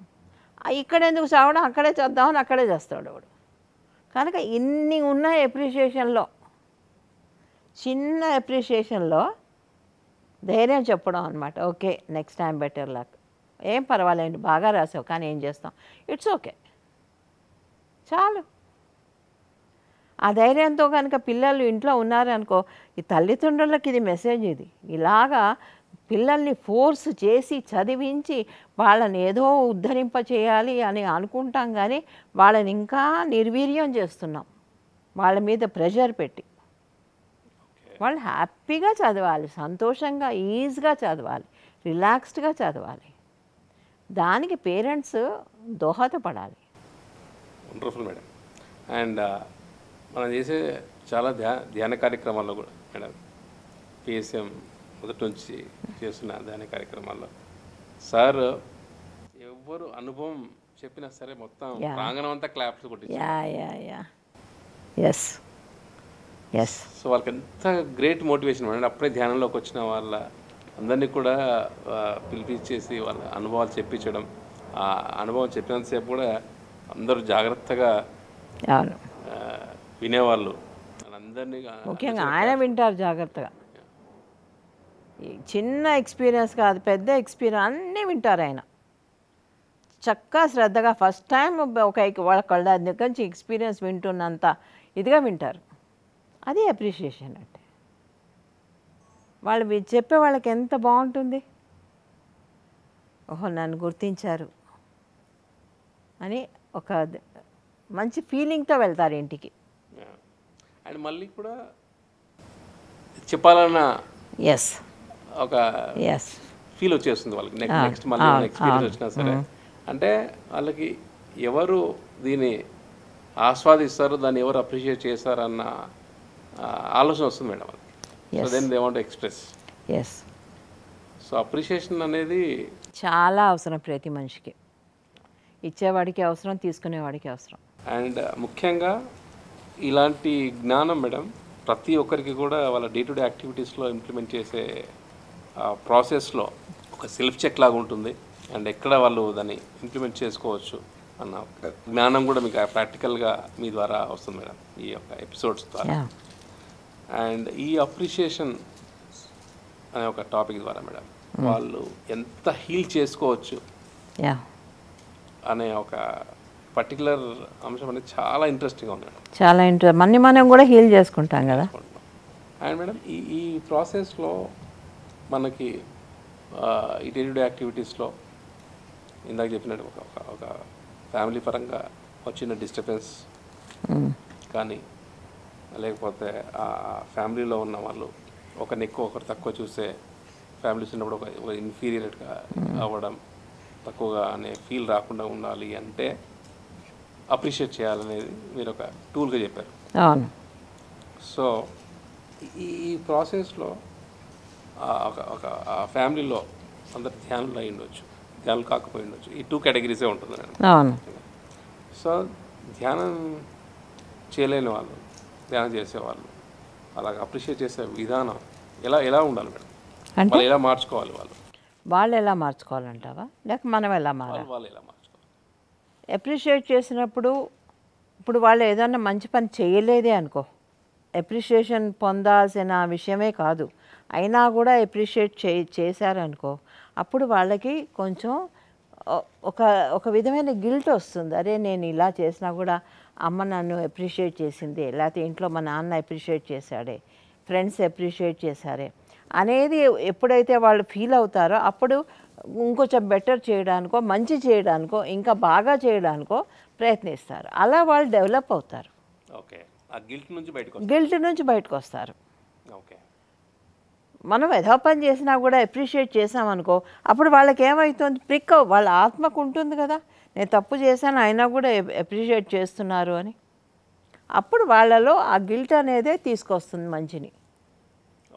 ఇక్కడ ఎందుకు చావడం, అక్కడే చేద్దామని అక్కడే చేస్తాడు వాడు. కనుక ఇన్ని ఉన్న అప్రిషియేషన్లో, చిన్న అప్రిషియేషన్లో ధైర్యం చెప్పడం అనమాట. Okay, next time better luck, ఏం పర్వాలేదు, బాగా రాసావు, కానీ ఏం చేస్తాం, ఇట్స్ ఓకే, చాలు. ఆ ధైర్యంతో కనుక పిల్లలు ఇంట్లో ఉన్నారనుకో, ఈ తల్లిదండ్రులకి ఇది మెసేజ్. ఇది ఇలాగా పిల్లల్ని ఫోర్స్ చేసి చదివించి వాళ్ళని ఏదో ఉద్ధరింప చేయాలి అని అనుకుంటాం, కానీ వాళ్ళని ఇంకా నిర్వీర్యం చేస్తున్నాం వాళ్ళ మీద ప్రెషర్ పెట్టి. వాళ్ళు హ్యాపీగా చదవాలి, సంతోషంగా ఈజీగా చదవాలి, రిలాక్స్డ్గా చదవాలి. దానికి పేరెంట్స్ దోహదపడాలి. Wonderful madam. అండ్ మనం చేసే చాలా ధ్యాన కార్యక్రమాల్లో కూడా మేడం, పిఎస్ఎం మొదటి నుంచి చేస్తున్న ధ్యాన కార్యక్రమాల్లో సార్ ఎవరు అనుభవం చెప్పినా సరే మొత్తం ప్రాంగణం అంతా క్లాప్స్ కొట్టించారు. సో వాళ్ళకి ఎంత గ్రేట్ మోటివేషన్ మేడం. అప్పుడే ధ్యానంలోకి వచ్చిన వాళ్ళ అందరినీ కూడా పిలిపించేసి వాళ్ళ అనుభవాలు చెప్పించడం, ఆ అనుభవం చెప్పినంతసేపు కూడా అందరూ జాగ్రత్తగా వినేవాళ్ళు. వాళ్ళందరినీ ముఖ్యంగా ఆయన వింటారు జాగ్రత్తగా. చిన్న ఎక్స్పీరియన్స్ కాదు, పెద్ద ఎక్స్పీరియన్స్ అన్నీ వింటారు ఆయన చక్కగా శ్రద్ధగా. ఫస్ట్ టైం వాళ్ళ కళ్ళ దగ్గర నుంచి ఎక్స్పీరియన్స్ వింటున్నంత ఇదిగా వింటారు. అది అప్రిషియేషన్ అంటే. వాళ్ళు చెప్పే వాళ్ళకి ఎంత బాగుంటుంది, ఓహో నన్ను గుర్తించారు అని ఒక మంచి ఫీలింగ్తో వెళ్తారు ఇంటికి. అండ్ మళ్ళీ కూడా చెప్పాలన్న ఒక ఫీల్ వచ్చేస్తుంది వాళ్ళకి. నెక్స్ట్ మళ్ళీ ఎక్స్పీరియన్స్ వచ్చినా సరే, అంటే వాళ్ళకి ఎవరు దీన్ని ఆస్వాదిస్తారు, దాన్ని ఎవరు అప్రిషియేట్ చేస్తారన్న ఆలోచన వస్తుంది మేడం వాళ్ళకి. So then they want to express. So appreciation అనేది చాలా అవసరం ప్రతి మనిషికి. ఇచ్చేవాడికి అవసరం, తీసుకునేవాడికి అవసరం. అండ్ ముఖ్యంగా ఇలాంటి జ్ఞానం మేడం ప్రతి ఒక్కరికి కూడా వాళ్ళ డే టు డే యాక్టివిటీస్లో ఇంప్లిమెంట్ చేసే ప్రాసెస్లో ఒక సెల్ఫ్ చెక్ లాగా ఉంటుంది. అండ్ ఎక్కడ వాళ్ళు దాన్ని ఇంప్లిమెంట్ చేసుకోవచ్చు అన్న జ్ఞానం కూడా మీకు ప్రాక్టికల్గా మీ ద్వారా వస్తుంది మేడం, ఈ యొక్క ఎపిసోడ్స్ ద్వారా. అండ్ ఈ అప్రిషియేషన్ అనే ఒక టాపిక్ ద్వారా మేడం వాళ్ళు ఎంత హీల్ చేసుకోవచ్చు అనే ఒక పర్టికులర్ అంశం అనేది చాలా ఇంట్రెస్టింగ్గా ఉంది మేడం. చాలా ఇంట్రెస్ట్, మనం కూడా హీల్ చేసుకుంటాం కదా. అండ్ మేడం ఈ ప్రాసెస్లో మనకి ఈ డే టు డే యాక్టివిటీస్లో ఇందాక చెప్పినట్టు ఒక ఫ్యామిలీ పరంగా వచ్చిన డిస్టర్బెన్స్ కానీ, లేకపోతే ఆ ఫ్యామిలీలో ఉన్న వాళ్ళు ఒకరిని ఎక్కువ ఒకరు తక్కువ చూసే ఫ్యామిలీస్ ఉన్నప్పుడు ఒక ఇన్ఫీరియర్గా అవ్వడం, తక్కువగా అనే ఫీల్ రాకుండా ఉండాలి అంటే అప్రిషియేట్ చేయాలనేది మీరు ఒక టూల్గా చెప్పారు. సో ఈ ప్రాసెస్లో ఒక ఫ్యామిలీలో అందరు ధ్యానులు అయి ఉండొచ్చు, ధ్యానులు కాకపోయి ఉండొచ్చు. ఈ 2 కేటగిరీసే ఉంటుంది. సో ధ్యానం చేయలేని వాళ్ళు, ధ్యానం చేసేవాళ్ళు అలాగే అప్రిషియేట్ చేసే విధానం ఎలా ఉండాలి మేడం? వాళ్ళు ఎలా మార్చుకోవాలి? వాళ్ళు ఎలా మార్చుకోవాలంటావా, లేక మనం ఎలా మారాలి? వాళ్ళు ఎలా మార్చుకోవాలి? అప్రిషియేట్ చేసినప్పుడు, ఇప్పుడు వాళ్ళు ఏదన్నా మంచి పని చేయలేదే అనుకో, అప్రిషియేషన్ పొందాల్సిన విషయమే కాదు, అయినా కూడా అప్రిషియేట్ చేశారనుకో, అప్పుడు వాళ్ళకి కొంచెం ఒక విధమైన గిల్ట్ వస్తుంది. అరే నేను ఇలా చేసినా కూడా అమ్మ నన్ను అప్రిషియేట్ చేసింది, లేకపోతే ఇంట్లో మా నాన్న అప్రిషియేట్ చేశాడే, ఫ్రెండ్స్ అప్రిషియేట్ చేశారే అనేది ఎప్పుడైతే వాళ్ళు ఫీల్ అవుతారో అప్పుడు ఇంకొంచెం బెటర్ చేయడానికో, మంచి చేయడానికో, ఇంకా బాగా చేయడానికో ప్రయత్నిస్తారు. అలా వాళ్ళు డెవలప్ అవుతారు. ఓకే, ఆ గిల్ట్ నుంచి బయటకు వస్తారు. ఓకే, మనం ఏదో పని చేసినా కూడా అప్రిషియేట్ చేసామనుకో, అప్పుడు వాళ్ళకి ఏమవుతుంది, ప్రిక్ వాళ్ళ ఆత్మకు ఉంటుంది కదా, నేను తప్పు చేశాను అయినా కూడా అప్రిషియేట్ చేస్తున్నారు అని. అప్పుడు వాళ్ళలో ఆ గిల్ట్ అనేదే తీసుకొస్తుంది మంచిని.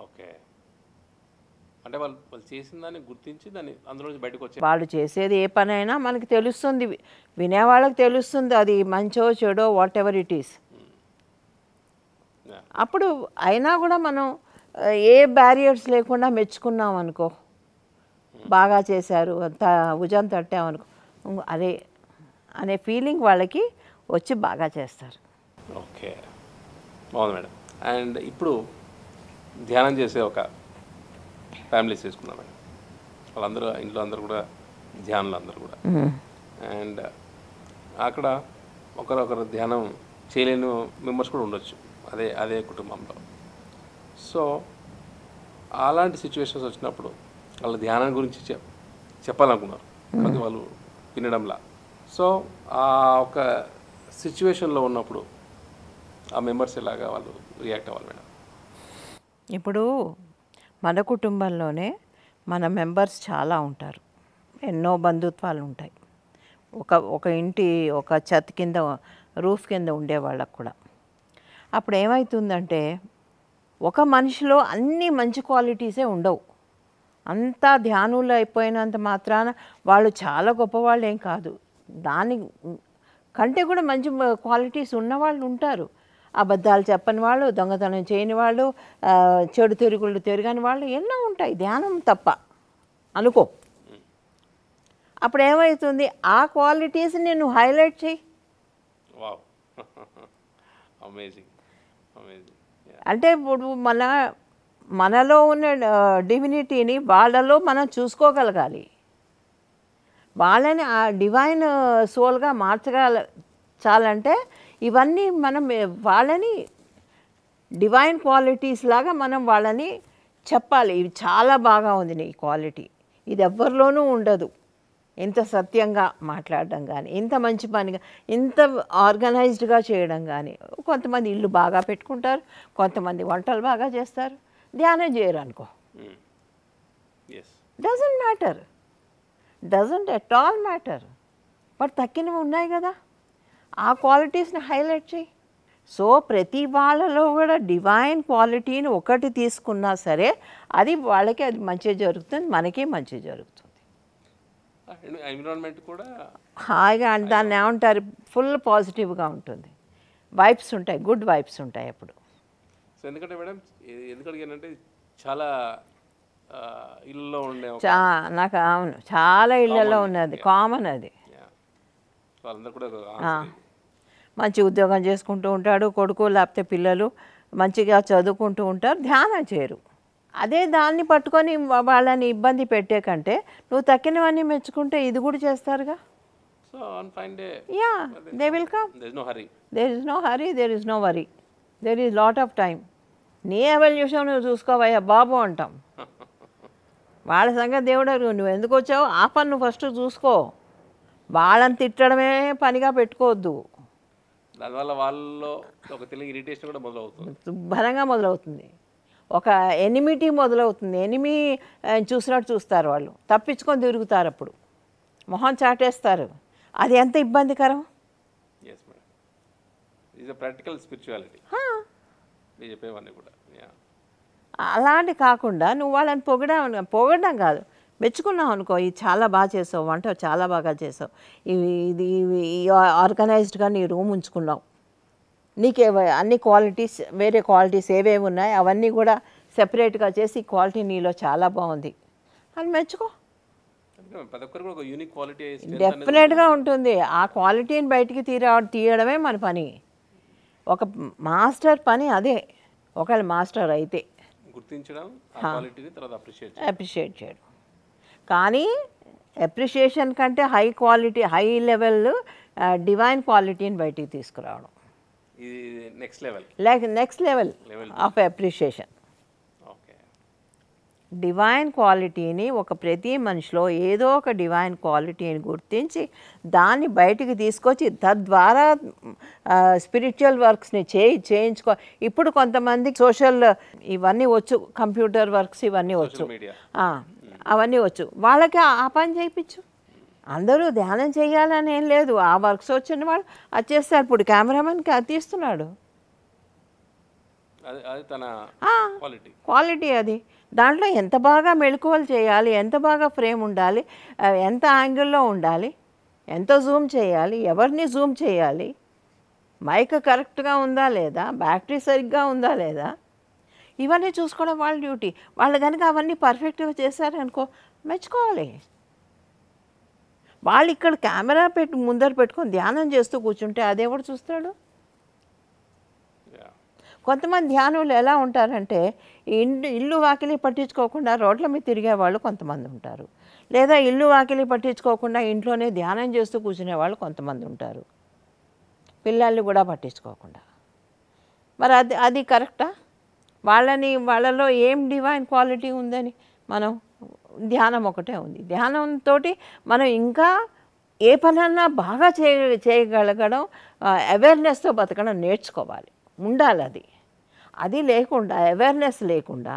ఓకే, అంటే వాళ్ళు వాళ్ళు చేసిన దాన్ని గుర్తించి దాన్ని అందులో నుంచి బయటకు వచ్చే వాళ్ళు చేసేది ఏ పనైనా మనకి తెలుస్తుంది, వినేవాళ్ళకి తెలుస్తుంది అది మంచో చెడో వాట్ ఎవర్ ఇట్ ఈస్. అప్పుడు అయినా కూడా మనం ఏ బ్యారియర్స్ లేకుండా మెచ్చుకున్నాం అనుకో, బాగా చేశారు అంత భుజం తట్టామనుకో, అదే అనే ఫీలింగ్ వాళ్ళకి వచ్చి బాగా చేస్తారు. ఓకే, బాగుంది మేడం. అండ్ ఇప్పుడు ధ్యానం చేసే ఒక ఫ్యామిలీస్ తీసుకున్నాం మేడం, వాళ్ళందరూ ఇంట్లో అందరూ కూడా ధ్యానులు అందరూ కూడా. అండ్ అక్కడ ఒకరొకరు ధ్యానం చేయలేని మెంబర్స్ కూడా ఉండొచ్చు అదే అదే కుటుంబంలో. సో అలాంటి సిచ్యువేషన్స్ వచ్చినప్పుడు వాళ్ళ ధ్యానం గురించి చెప్పాలనుకున్నారు, కానీ వాళ్ళు వినడంలా. సో ఆ ఒక సిచ్యువేషన్లో ఉన్నప్పుడు ఆ మెంబర్స్ ఎలాగా వాళ్ళు రియాక్ట్ అవ్వాలి మేడం? ఇప్పుడు మన కుటుంబంలోనే మన మెంబర్స్ చాలా ఉంటారు, ఎన్నో బంధుత్వాలు ఉంటాయి. ఒక ఇంటి ఒక ఛత్ కింద రూఫ్ కింద ఉండే వాళ్ళకు కూడా. అప్పుడు ఏమవుతుందంటే ఒక మనిషిలో అన్ని మంచి క్వాలిటీసే ఉండవు. అంతా ధ్యానులు అయిపోయినంత మాత్రాన వాళ్ళు చాలా గొప్పవాళ్ళు ఏం కాదు, దాని కంటే కూడా మంచి క్వాలిటీస్ ఉన్నవాళ్ళు ఉంటారు. అబద్ధాలు చెప్పని వాళ్ళు, దొంగతనం చేయని వాళ్ళు, చెడు తిరుగుళ్ళు తిరగని వాళ్ళు ఎన్నో ఉంటాయి, ధ్యానం తప్ప అనుకో. అప్పుడు ఏమవుతుంది, ఆ క్వాలిటీస్ని నువ్వు హైలైట్ చేయి. Wow, amazing amazing. అంటే ఇప్పుడు మనలో ఉన్న డివినిటీని వాళ్ళలో మనం చూసుకోగలగాలి, వాళ్ళని ఆ డివైన్ సోల్గా మార్చగలచాలంటే ఇవన్నీ మనం వాళ్ళని డివైన్ క్వాలిటీస్ లాగా మనం వాళ్ళని చెప్పాలి. ఇవి చాలా బాగా ఉంది నీ క్వాలిటీ, ఇది ఎవ్వరిలోనూ ఉండదు. ఇంత సత్యంగా మాట్లాడడం కానీ, ఇంత మంచి పనిగా, ఇంత ఆర్గనైజ్డ్గా చేయడం కానీ. కొంతమంది ఇల్లు బాగా పెట్టుకుంటారు, కొంతమంది వంటలు బాగా చేస్తారు, ధ్యానం చేయరు అనుకో. Doesn't matter, doesn't at all matter. But తక్కినవి ఉన్నాయి కదా, ఆ క్వాలిటీస్ని హైలైట్ చేయి. సో ప్రతి వాళ్ళలో కూడా డివైన్ క్వాలిటీని ఒకటి తీసుకున్నా సరే అది వాళ్ళకి అది మంచి జరుగుతుంది, మనకి మంచి జరుగుతుంది. ఎన్విరాన్మెంట్ కూడా హాయిగా అంటే దాన్ని ఏమంటారు, ఫుల్ పాజిటివ్గా ఉంటుంది, వైబ్స్ ఉంటాయి, గుడ్ వైబ్స్ ఉంటాయి అప్పుడు. సో ఎందుకంటే మేడం, ఎందుకు అడిగానంటే చాలా ఇళ్ళలో ఉండే నాకు అవును చాలా ఇళ్ళల్లో ఉన్నది, కామన్ అది. వాళ్ళందరూ కూడా మంచి ఉద్యోగం చేసుకుంటూ ఉంటాడు కొడుకు, లేకపోతే పిల్లలు మంచిగా చదువుకుంటూ ఉంటారు, ధ్యానం చేయరు. అదే దాన్ని పట్టుకొని వాళ్ళని ఇబ్బంది పెట్టే కంటే నువ్వు తక్కినవన్నీ మెచ్చుకుంటే ఇది కూడా చేస్తారుగా. So on fine day ya they will come. There is no hurry, there is no hurry, there is no worry, there is lot of time. నీ ఎవల్యూషన్ నువ్వు చూసుకోవయ్యా బాబు అంటాం. వాళ్ళ సంగతి దేవుడు, నువ్వు ఎందుకు వచ్చావు ఆ పని నువ్వు ఫస్ట్ చూసుకో. వాళ్ళని తిట్టడమే పనిగా పెట్టుకోవద్దు, దానివల్ల వాళ్ళలో ఒక తెలియని ఇరిటేషన్ కూడా మొదలవుతుంది, శుభ్రంగా మొదలవుతుంది, ఒక ఎనిమిటీ మొదలవుతుంది. ఎనిమి చూసినట్టు చూస్తారు వాళ్ళు, తప్పించుకొని తిరుగుతారు, అప్పుడు మొహం చాటేస్తారు. అది ఎంత ఇబ్బందికరం. Yes madam, is a practical spirituality మీరు చెప్పేవన్నీ కూడా. అలాంటి కాకుండా నువ్వు వాళ్ళని పొగడం కాదు, మెచ్చుకున్నావు అనుకో, ఇది చాలా బాగా చేసావు, వంట చాలా బాగా చేసావు, ఇది ఆర్గనైజ్డ్గా నీ రూమ్ ఉంచుకున్నావు, నీకే అన్ని క్వాలిటీస్, వేరే క్వాలిటీస్ ఏవేవి ఉన్నాయి అవన్నీ కూడా సెపరేట్గా చేసి క్వాలిటీ నీలో చాలా బాగుంది అని మెచ్చుకో. డెఫినెట్గా ఉంటుంది. ఆ క్వాలిటీని బయటికి తీయడమే మన పని. ఒక మాస్టర్ పని అదే, ఒకవేళ మాస్టర్ అయితే గుర్తించడం, అప్రిషియేట్ చేయడం. కానీ అప్రిషియేషన్ కంటే high quality, high level divine క్వాలిటీని బయటికి తీసుకురావడం, next level of appreciation. Okay, divine క్వాలిటీని ప్రతి మనిషిలో ఏదో ఒక డివైన్ క్వాలిటీని గుర్తించి దాన్ని బయటికి తీసుకొచ్చి తద్వారా స్పిరిచువల్ వర్క్స్ని చేయించుకో. ఇప్పుడు కొంతమంది సోషల్ ఇవన్నీ వచ్చు, కంప్యూటర్ వర్క్స్ ఇవన్నీ వచ్చు, అవన్నీ వచ్చు, వాళ్ళకి ఆ పని చేయించు. అందరూ ధ్యానం చేయాలని ఏం లేదు, ఆ వర్క్స్ వచ్చిన వాళ్ళు అది చేస్తారు. ఇప్పుడు కెమెరామెన్కి అది తీస్తున్నాడు, క్వాలిటీ అది. దాంట్లో ఎంత బాగా మెళకువలు చేయాలి, ఎంత బాగా ఫ్రేమ్ ఉండాలి, ఎంత యాంగిల్లో ఉండాలి, ఎంత జూమ్ చేయాలి, ఎవరిని జూమ్ చేయాలి, మైక్ కరెక్ట్గా ఉందా లేదా, బ్యాటరీ సరిగ్గా ఉందా లేదా, ఇవన్నీ చూసుకోవడం వాళ్ళ డ్యూటీ. వాళ్ళు కనుక అవన్నీ పర్ఫెక్ట్గా చేశారనుకో మెచ్చుకోవాలి. వాళ్ళు ఇక్కడ కెమెరా ముందర పెట్టుకొని ధ్యానం చేస్తూ కూర్చుంటే అదెవడు చూస్తాడు? కొంతమంది ధ్యానులు ఎలా ఉంటారంటే ఇల్లు వాకిలి పట్టించుకోకుండా రోడ్ల మీద తిరిగేవాళ్ళు కొంతమంది ఉంటారు, లేదా ఇల్లు వాకిలి పట్టించుకోకుండా ఇంట్లోనే ధ్యానం చేస్తూ కూర్చునే వాళ్ళు కొంతమంది ఉంటారు, పిల్లల్ని కూడా పట్టించుకోకుండా. మరి అది కరెక్టా? వాళ్ళలో ఏం డివైన్ క్వాలిటీ ఉందని? మనం ధ్యానం ఒకటే ఉంది. ధ్యానంతో మనం ఇంకా ఏ పనన్నా బాగా చేయగలగడం, అవేర్నెస్తో బతకడం నేర్చుకోవాలి, ఉండాలి. అది లేకుండా, అవేర్నెస్ లేకుండా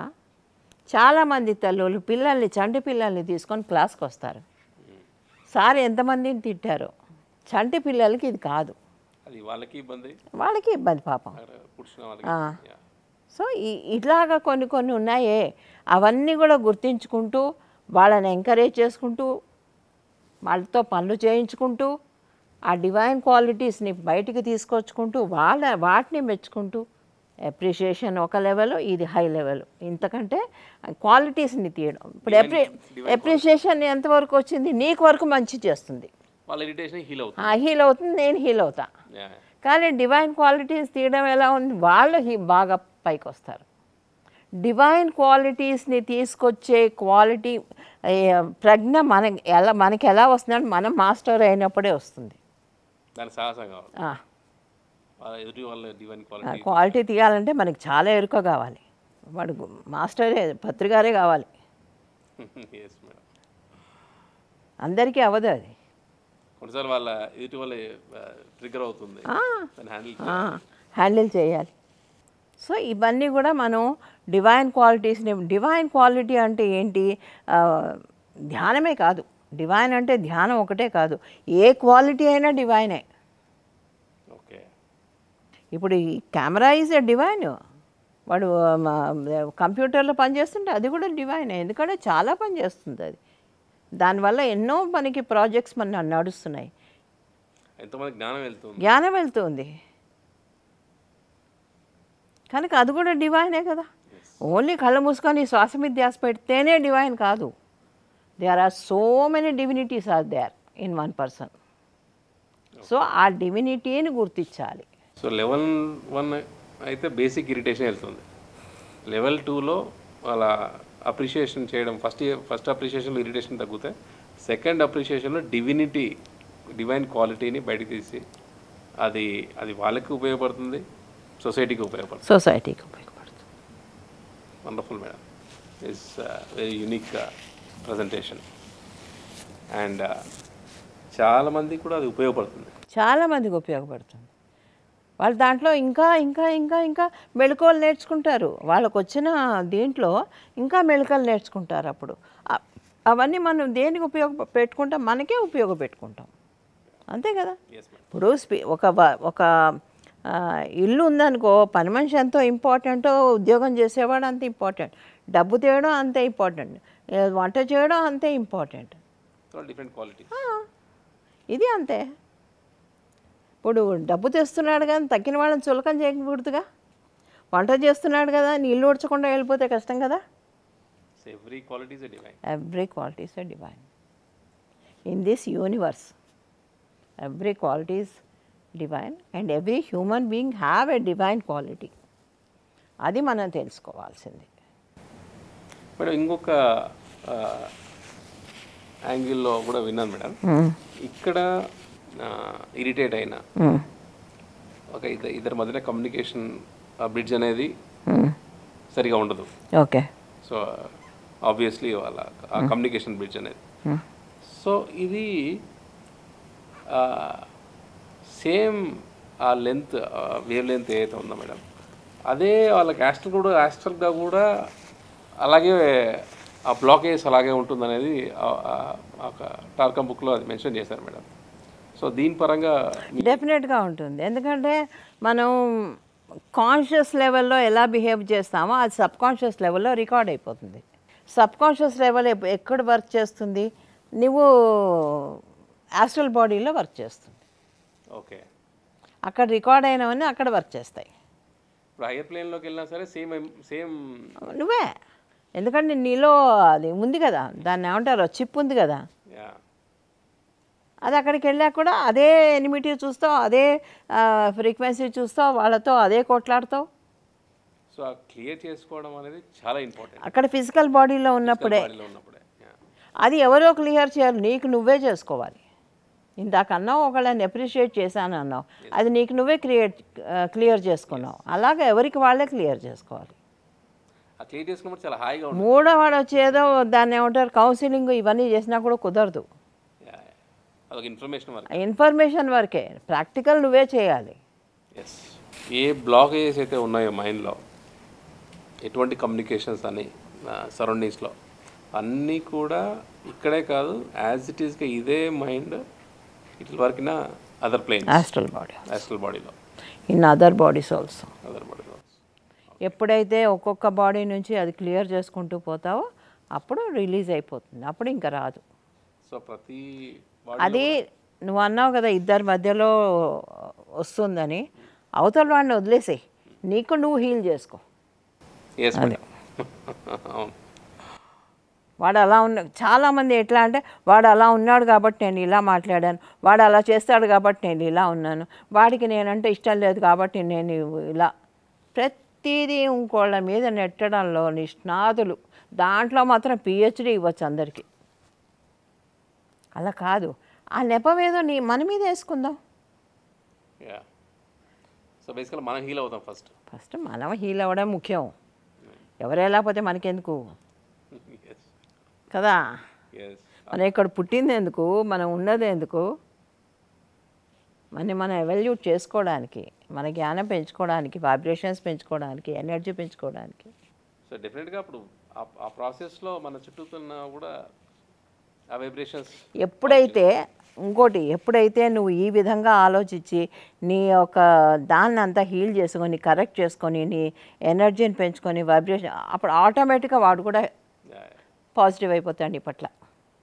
చాలామంది తల్లులు పిల్లల్ని, చంటి పిల్లల్ని తీసుకొని క్లాస్కి వస్తారు. సార్ ఎంతమందిని తిట్టారో. చంటి పిల్లలకి ఇది కాదు, వాళ్ళకి ఇబ్బంది పాపం. సో ఇట్లాగా కొన్ని ఉన్నాయే, అవన్నీ కూడా గుర్తించుకుంటూ వాళ్ళని ఎంకరేజ్ చేసుకుంటూ వాళ్ళతో పనులు చేయించుకుంటూ ఆ డివైన్ క్వాలిటీస్ని బయటికి తీసుకొచ్చుకుంటూ వాటిని మెచ్చుకుంటూ, అప్రిషియేషన్ ఒక లెవెల్, ఇది హై లెవెల్. ఇంతకంటే క్వాలిటీస్ని తీయడం. ఇప్పుడు అప్రిషియేషన్ ఎంతవరకు వచ్చింది? నీకు వరకు మంచి చేస్తుంది, హీల్ అవుతుంది, నేను హీల్ అవుతా. కానీ డివైన్ క్వాలిటీస్ తీయడం ఎలా ఉంది? వాళ్ళు బాగా పైకి వస్తారు. డివైన్ క్వాలిటీస్ని తీసుకొచ్చే క్వాలిటీ ప్రజ్ఞ మనకి ఎలా వస్తుందంటే మనం మాస్టర్ అయినప్పుడే వస్తుంది. క్వాలిటీ తీయాలంటే మనకి చాలా ఎరుక కావాలి. వాడు మాస్టరే, పత్రికారే కావాలి. అందరికీ అవ్వదు అది. హ్యాండిల్ చేయాలి. సో ఇవన్నీ కూడా మనం డివైన్ క్వాలిటీ అంటే ఏంటి? ధ్యానమే కాదు, డివైన్ అంటే ధ్యానం ఒకటే కాదు, ఏ క్వాలిటీ అయినా డివైనే. ఇప్పుడు ఈ కెమెరా ఈజ్ ఎ డివైన్. వాడు కంప్యూటర్లో పనిచేస్తుంటే అది కూడా డివైనే, ఎందుకంటే చాలా పని చేస్తుంది అది. దానివల్ల ఎన్నో మనకి ప్రాజెక్ట్స్ నడుస్తున్నాయి, జ్ఞానం వెళ్తుంది కనుక అది కూడా డివైనే కదా. ఓన్లీ కళ్ళు మూసుకొని శ్వాస మీద ధ్యాస పెడితేనే డివైన్ కాదు. There are so many divinities are there in one person. So ఆ డివినిటీని గుర్తించాలి. సో లెవెల్ 1 అయితే బేసిక్ ఇరిటేషన్ వెళ్తుంది. లెవెల్ 2లో అలా అప్రిషియేషన్ చేయడం, ఫస్ట్ అప్రిషియేషన్లో ఇరిటేషన్ తగ్గితే సెకండ్ అప్రిషియేషన్లో డివైన్ క్వాలిటీని బయటకు తీసి అది వాళ్ళకి ఉపయోగపడుతుంది, సొసైటీకి ఉపయోగపడుతుంది. Wonderful madam, it's very unique presentation. And చాలామందికి కూడా అది ఉపయోగపడుతుంది, చాలామందికి ఉపయోగపడుతుంది. వాళ్ళు దాంట్లో ఇంకా ఇంకా ఇంకా ఇంకా మెళకువలు నేర్చుకుంటారు. వాళ్ళకు వచ్చిన దీంట్లో ఇంకా మెళకువలు నేర్చుకుంటారు. అప్పుడు అవన్నీ మనం దేనికి పెట్టుకుంటాం? మనకే ఉపయోగపెట్టుకుంటాం, అంతే కదా. ఇప్పుడు ఒక ఇల్లు ఉందనుకో, పని మనిషి ఎంతో ఇంపార్టెంటో, ఉద్యోగం చేసేవాడు అంత ఇంపార్టెంట్, డబ్బు తేయడం అంతే ఇంపార్టెంట్, వంట చేయడం అంతే ఇంపార్టెంట్. ఇది అంతే. ఇప్పుడు డబ్బు తెస్తున్నాడు కానీ తగ్గిన వాళ్ళని చులకం చేయకూడదుగా. వంట చేస్తున్నాడు కదా, నీళ్ళు ఊడ్చకుండా వెళ్ళిపోతే కష్టం కదా. Every quality is a divine in this universe. Every quality is divine and every human being have a divine quality. అది మనం తెలుసుకోవాల్సింది. మేడం ఇంకొక యాంగిల్లో కూడా విన్నాను మేడం, ఇక్కడ ఇరిటేట్ అయినా ఒక ఇద్దరి మధ్యన కమ్యూనికేషన్ బ్రిడ్జ్ అనేది సరిగా ఉండదు. ఓకే. సో ఆబ్వియస్లీ వాళ్ళ ఆ కమ్యూనికేషన్ బ్రిడ్జ్ అనేది. సో ఇది సేమ్ ఆ లెంత్ వేవ్ లెంత్ ఏదైతే ఉందో మేడం, అదే వాళ్ళకి యాస్ట్రల్గా కూడా అలాగే ఆ బ్లాకేజ్ అలాగే ఉంటుందనేది ఒక టార్కమ్ బుక్లో అది మెన్షన్ చేశారు మేడం. సో దీని పరంగా డెఫినెట్గా ఉంటుంది. ఎందుకంటే మనం కాన్షియస్ లెవెల్లో ఎలా బిహేవ్ చేస్తామో అది సబ్ కాన్షియస్ లెవెల్లో రికార్డ్ అయిపోతుంది. సబ్ కాన్షియస్ లెవెల్ ఎక్కడ వర్క్ చేస్తుంది, నువ్వు యాస్ట్రల్ బాడీలో వర్క్ చేస్తుంది. ఓకే, అక్కడ రికార్డ్ అయినవన్నీ అక్కడ వర్క్ చేస్తాయి. ఇప్పుడు హైయర్ ప్లేన్లోకి వెళ్ళినా సరే సేమ్ నువ్వే, ఎందుకంటే నీలో అది ఉంది కదా, దాన్ని ఏమంటారు, చిప్ ఉంది కదా, అది అక్కడికి వెళ్ళాక కూడా అదే ఎనిమిటీ చూస్తావు, అదే ఫ్రీక్వెన్సీ చూస్తావు, వాళ్ళతో అదే కొట్లాడతావు. సో క్లియర్ చేసుకోవడం అనేది చాలా ఇంపార్టెంట్ అక్కడ ఫిజికల్ బాడీలో ఉన్నప్పుడే. అది ఎవరో క్లియర్ చేయాలి, నీకు నువ్వే చేసుకోవాలి. ఇందాకన్నావు ఒకళ్ళని అప్రిషియేట్ చేశాను అన్నావు, అది నీకు నువ్వే క్లియర్ చేసుకున్నావు. అలాగే ఎవరికి వాళ్ళే క్లియర్ చేసుకోవాలి. చాలా హాయిగా మూడో వాడు వచ్చేదో దాన్ని ఏమంటారు కౌన్సిలింగ్ ఇవన్నీ చేసినా కూడా కుదరదు. ఇన్ఫర్మేషన్ వరకే, ప్రాక్టికల్ నువ్వే చేయాలి. ఏ బ్లాకేజెస్ అయితే ఉన్నాయో మైండ్లో, ఎటువంటి కమ్యూనికేషన్స్ అని సరౌండింగ్స్లో అన్నీ కూడా ఇక్కడే కాదు, యాజ్ ఇట్ ఈస్గా ఇదే మైండ్ ఇట్ల వరకున అదర్ ప్లేన్స్ యాస్ట్రల్ బాడీలో in other bodies also. Other బాడీలో ఎప్పుడైతే ఒక్కొక్క బాడీ నుంచి అది క్లియర్ చేసుకుంటూ పోతావో అప్పుడు రిలీజ్ అయిపోతుంది, అప్పుడు ఇంకా రాదు. సో ప్రతి అది నువ్వు అన్నావు కదా ఇద్దరి మధ్యలో వస్తుందని, అవతల వాడిని వదిలేసేయి, నీకు నువ్వు హీల్ చేసుకో. వాడు అలా చాలామంది ఎట్లా అంటే, వాడు అలా ఉన్నాడు కాబట్టి నేను ఇలా మాట్లాడాను, వాడు అలా చేస్తాడు కాబట్టి నేను ఇలా ఉన్నాను, వాడికి నేనంటే ఇష్టం లేదు కాబట్టి నేను ఇలా, ప్రతిదీ ఇంకోళ్ళ మీద నెట్టడంలో నిష్ణాతులు. దాంట్లో మాత్రం పిహెచ్డి ఇవ్వచ్చు అందరికీ. అలా కాదు, ఆ నెపం ఏదో మన మీద వేసుకుందాం. సో బేసికల్గా మనం హీల్ అవుతాం ఫస్ట్ మనం హీల్ అవ్వడం ముఖ్యం. ఎవరెళ్ళకపోతే మనకెందుకు కదా, మనం ఇక్కడ పుట్టింది ఎందుకు, మనం ఉన్నది ఎందుకు, మనం ఎవాల్యూట్ చేసుకోవడానికి, మన జ్ఞానం పెంచుకోవడానికి, వైబ్రేషన్స్ పెంచుకోవడానికి, ఎనర్జీ పెంచుకోవడానికి. సో డెఫినెట్గా అప్పుడు ఆ ప్రాసెస్లో మన చుట్టూతున్న కూడా ఆ వైబ్రేషన్స్ ఎప్పుడైతే నువ్వు ఈ విధంగా ఆలోచించి నీ యొక్క దాన్ని అంతా హీల్ చేసుకొని, కరెక్ట్ చేసుకొని, నీ ఎనర్జీని పెంచుకొని, వైబ్రేషన్, అప్పుడు ఆటోమేటిక్గా వాడు కూడా పాజిటివ్ అయిపోతాడు నీ పట్ల.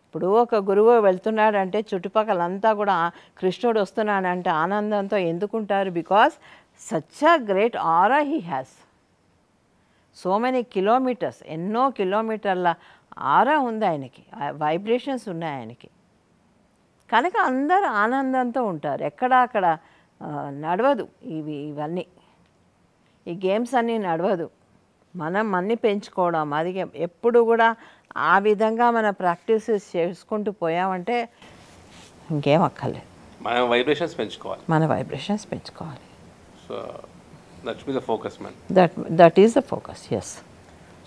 ఇప్పుడు ఒక గురువు వెళ్తున్నాడంటే చుట్టుపక్కలంతా కూడా కృష్ణుడు వస్తున్నాడంటే ఆనందంతో ఎందుకుంటారు? Because such a great aura he has. So many kilometres, ఎన్నో కిలోమీటర్ల ఆరా ఉంది ఆయనకి, వైబ్రేషన్స్ ఉన్నాయి ఆయనకి. కనుక అందరూ ఆనందంతో ఉంటారు. ఎక్కడ అక్కడ నడవదు ఇవన్నీ, ఈ గేమ్స్ అన్నీ నడవదు. మనం అన్నీ పెంచుకోవడం, అది ఎప్పుడు కూడా ఆ విధంగా మన ప్రాక్టీసెస్ చేసుకుంటూ పోయామంటే ఇంకేం అక్కర్లేదు. మన వైబ్రేషన్స్ పెంచుకోవాలి. So that's be the focus man. That is the focus. Yes.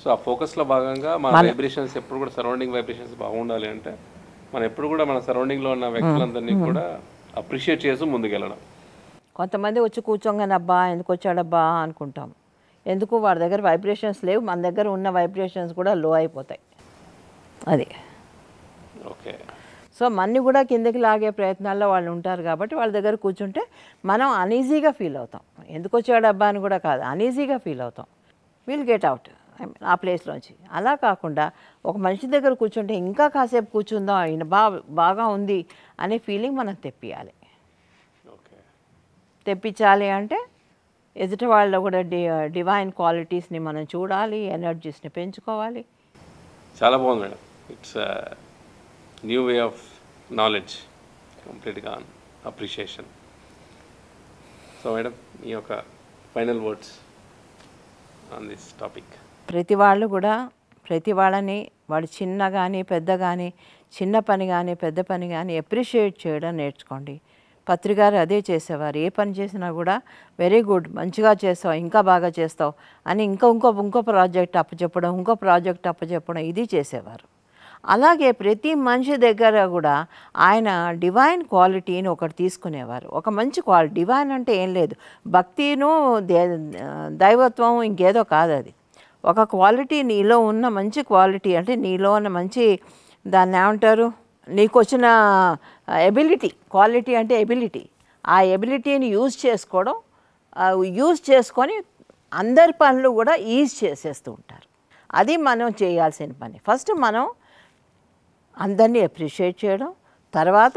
So ఆ ఫోకస్లో భాగంగా మన వైబ్రేషన్స్ ఎప్పుడు కూడా సరౌండింగ్ వైబ్రేషన్స్ బాగుండాలి అంటే మనం ఎప్పుడు కూడా మన సరౌండింగ్లో ఉన్న వ్యక్తులందరినీ కూడా అప్రిషియేట్ చేస్తూ ముందుకెళ్ళడం. కొంతమంది వచ్చి కూర్చోగానే అబ్బా ఎందుకు వచ్చాడబ్బా అనుకుంటాం. ఎందుకు వాడి దగ్గర వైబ్రేషన్స్ లేవు, మన దగ్గర ఉన్న వైబ్రేషన్స్ కూడా లో అయిపోతాయి. అది ఓకే. సో మన్ని కూడా కిందకి లాగే ప్రయత్నాల్లో వాళ్ళు ఉంటారు కాబట్టి వాళ్ళ దగ్గర కూర్చుంటే మనం అనీజీగా ఫీల్ అవుతాం. ఎందుకు వచ్చాడు అబ్బా అని కూడా కాదు, అనీజీగా ఫీల్ అవుతాం. విల్ గెట్ అవుట్ ఆ ప్లేస్లోంచి. అలా కాకుండా ఒక మనిషి దగ్గర కూర్చుంటే ఇంకా కాసేపు కూర్చుందాం, ఆయన బాగా ఉంది అనే ఫీలింగ్ మనం తెప్పియాలి. తెప్పించాలి అంటే ఎదుటి వాళ్ళలో కూడా డివైన్ క్వాలిటీస్ని మనం చూడాలి, ఎనర్జీస్ని పెంచుకోవాలి. చాలా బాగుంది madam. It's new way of knowledge, కంప్లీట్గా అప్రిషియేషన్. సో మేడం, మీ యొక్క final words on this topic. ప్రతి వాళ్ళు కూడా ప్రతి వాళ్ళని వాడు చిన్న కానీ పెద్ద కానీ, చిన్న పని కానీ పెద్ద పని కానీ అప్రిషియేట్ చేయడం నేర్చుకోండి. పత్రికారు అదే చేసేవారు. ఏ పని చేసినా కూడా వెరీ గుడ్, మంచిగా చేస్తావు, ఇంకా బాగా చేస్తావు అని ఇంకో ప్రాజెక్ట్ అప్పచెప్పడం ఇది చేసేవారు. అలాగే ప్రతి మనిషి దగ్గర కూడా ఆయన డివైన్ క్వాలిటీని ఒకటి తీసుకునేవారు. ఒక మంచి క్వాలిటీ, డివైన్ అంటే ఏం లేదు, భక్తిను దైవత్వం ఇంకేదో కాదు. అది ఒక క్వాలిటీ, నీలో ఉన్న మంచి క్వాలిటీ, అంటే నీలో ఉన్న మంచి, దాన్ని ఏమంటారు, నీకు వచ్చిన ఎబిలిటీ. క్వాలిటీ అంటే ఎబిలిటీ. ఆ ఎబిలిటీని యూజ్ చేసుకొని అందరి పనులు కూడా ఈజ్ చేసేస్తూ ఉంటారు. అది మనం చేయాల్సిన పని. ఫస్ట్ మనం అందరినీ అప్రిషియేట్ చేయడం, తర్వాత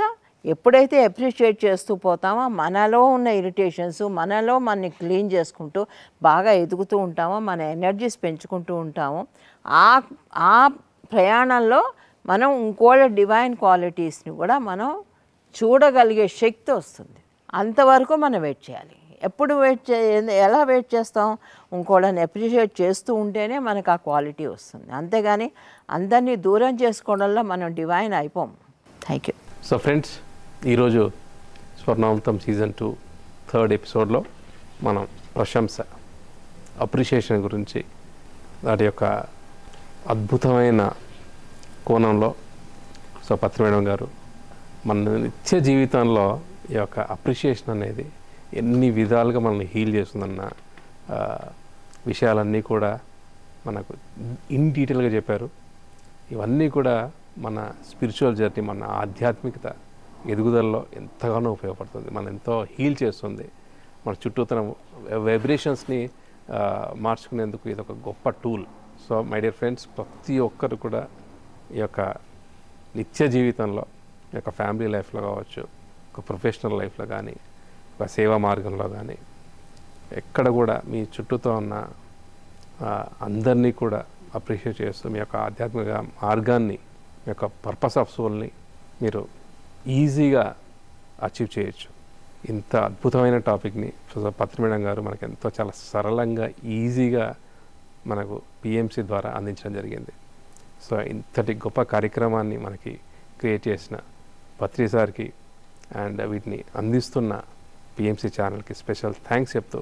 ఎప్పుడైతే అప్రిషియేట్ చేస్తూ పోతామో మనలో ఉన్న ఇరిటేషన్స్, మనలో మనని క్లీన్ చేసుకుంటూ బాగా ఎదుగుతూ ఉంటామో, మన ఎనర్జీస్ పెంచుకుంటూ ఉంటామో, ఆ ప్రయాణంలో మనం ఇంకోళ్ళ డివైన్ క్వాలిటీస్ని కూడా మనం చూడగలిగే శక్తి వస్తుంది. అంతవరకు మనం వెయిట్ చేయాలి. ఎప్పుడు ఎలా వెయిట్ చేస్తాం? ఇంకోళ్ళని అప్రిషియేట్ చేస్తూ ఉంటేనే మనకు ఆ క్వాలిటీ వస్తుంది. అంతేగాని అందరినీ దూరం చేసుకోవడంలో మనం డివైన్ అయిపోం. Thank you. సో ఫ్రెండ్స్, ఈరోజు స్వర్ణామృతం సీజన్ 2 థర్డ్ ఎపిసోడ్లో మనం ప్రశంస, అప్రిషియేషన్ గురించి, వాటి యొక్క అద్భుతమైన కోణంలో సో పత్రి మేడం గారు మన నిత్య జీవితంలో ఈ యొక్క అప్రిషియేషన్ అనేది ఎన్ని విధాలుగా మనల్ని హీల్ చేస్తుందన్న విషయాలన్నీ కూడా మనకు ఇన్ డీటెయిల్గా చెప్పారు. ఇవన్నీ కూడా మన స్పిరిచువల్ జర్నీ, మన ఆధ్యాత్మికత ఎదుగుదలలో ఎంతగానో ఉపయోగపడుతుంది. మనం ఎంతో హీల్ చేస్తుంది. మన చుట్టూతన వైబ్రేషన్స్ని మార్చుకునేందుకు ఇది ఒక గొప్ప tool. So my dear friends, ప్రతి ఒక్కరు కూడా ఈ యొక్క నిత్య జీవితంలో, ఈ యొక్క ఫ్యామిలీ లైఫ్లో కావచ్చు, ఒక ప్రొఫెషనల్ లైఫ్లో కానీ, ఒక సేవా మార్గంలో కానీ, ఎక్కడ కూడా మీ చుట్టూతో ఉన్న అందరినీ కూడా అప్రిషియేట్ చేస్తూ మీ యొక్క ఆధ్యాత్మిక మార్గాన్ని, మీ యొక్క పర్పస్ ఆఫ్ సోల్ని మీరు ఈజీగా అచీవ్ చేయొచ్చు. ఇంత అద్భుతమైన టాపిక్ని పత్రి మేడం గారు మనకు ఎంతో చాలా సరళంగా, ఈజీగా మనకు పిఎంసి ద్వారా అందించడం జరిగింది. సో ఇంతటి గొప్ప కార్యక్రమాన్ని మనకి క్రియేట్ చేసిన పత్రి సార్కి అండ్ వీటిని అందిస్తున్న పిఎంసి ఛానల్కి స్పెషల్ థ్యాంక్స్ చెప్తూ,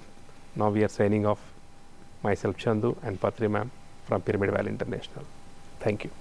now we are signing off, myself Chandu and Patri ma'am from Pyramid Valley International. Thank you.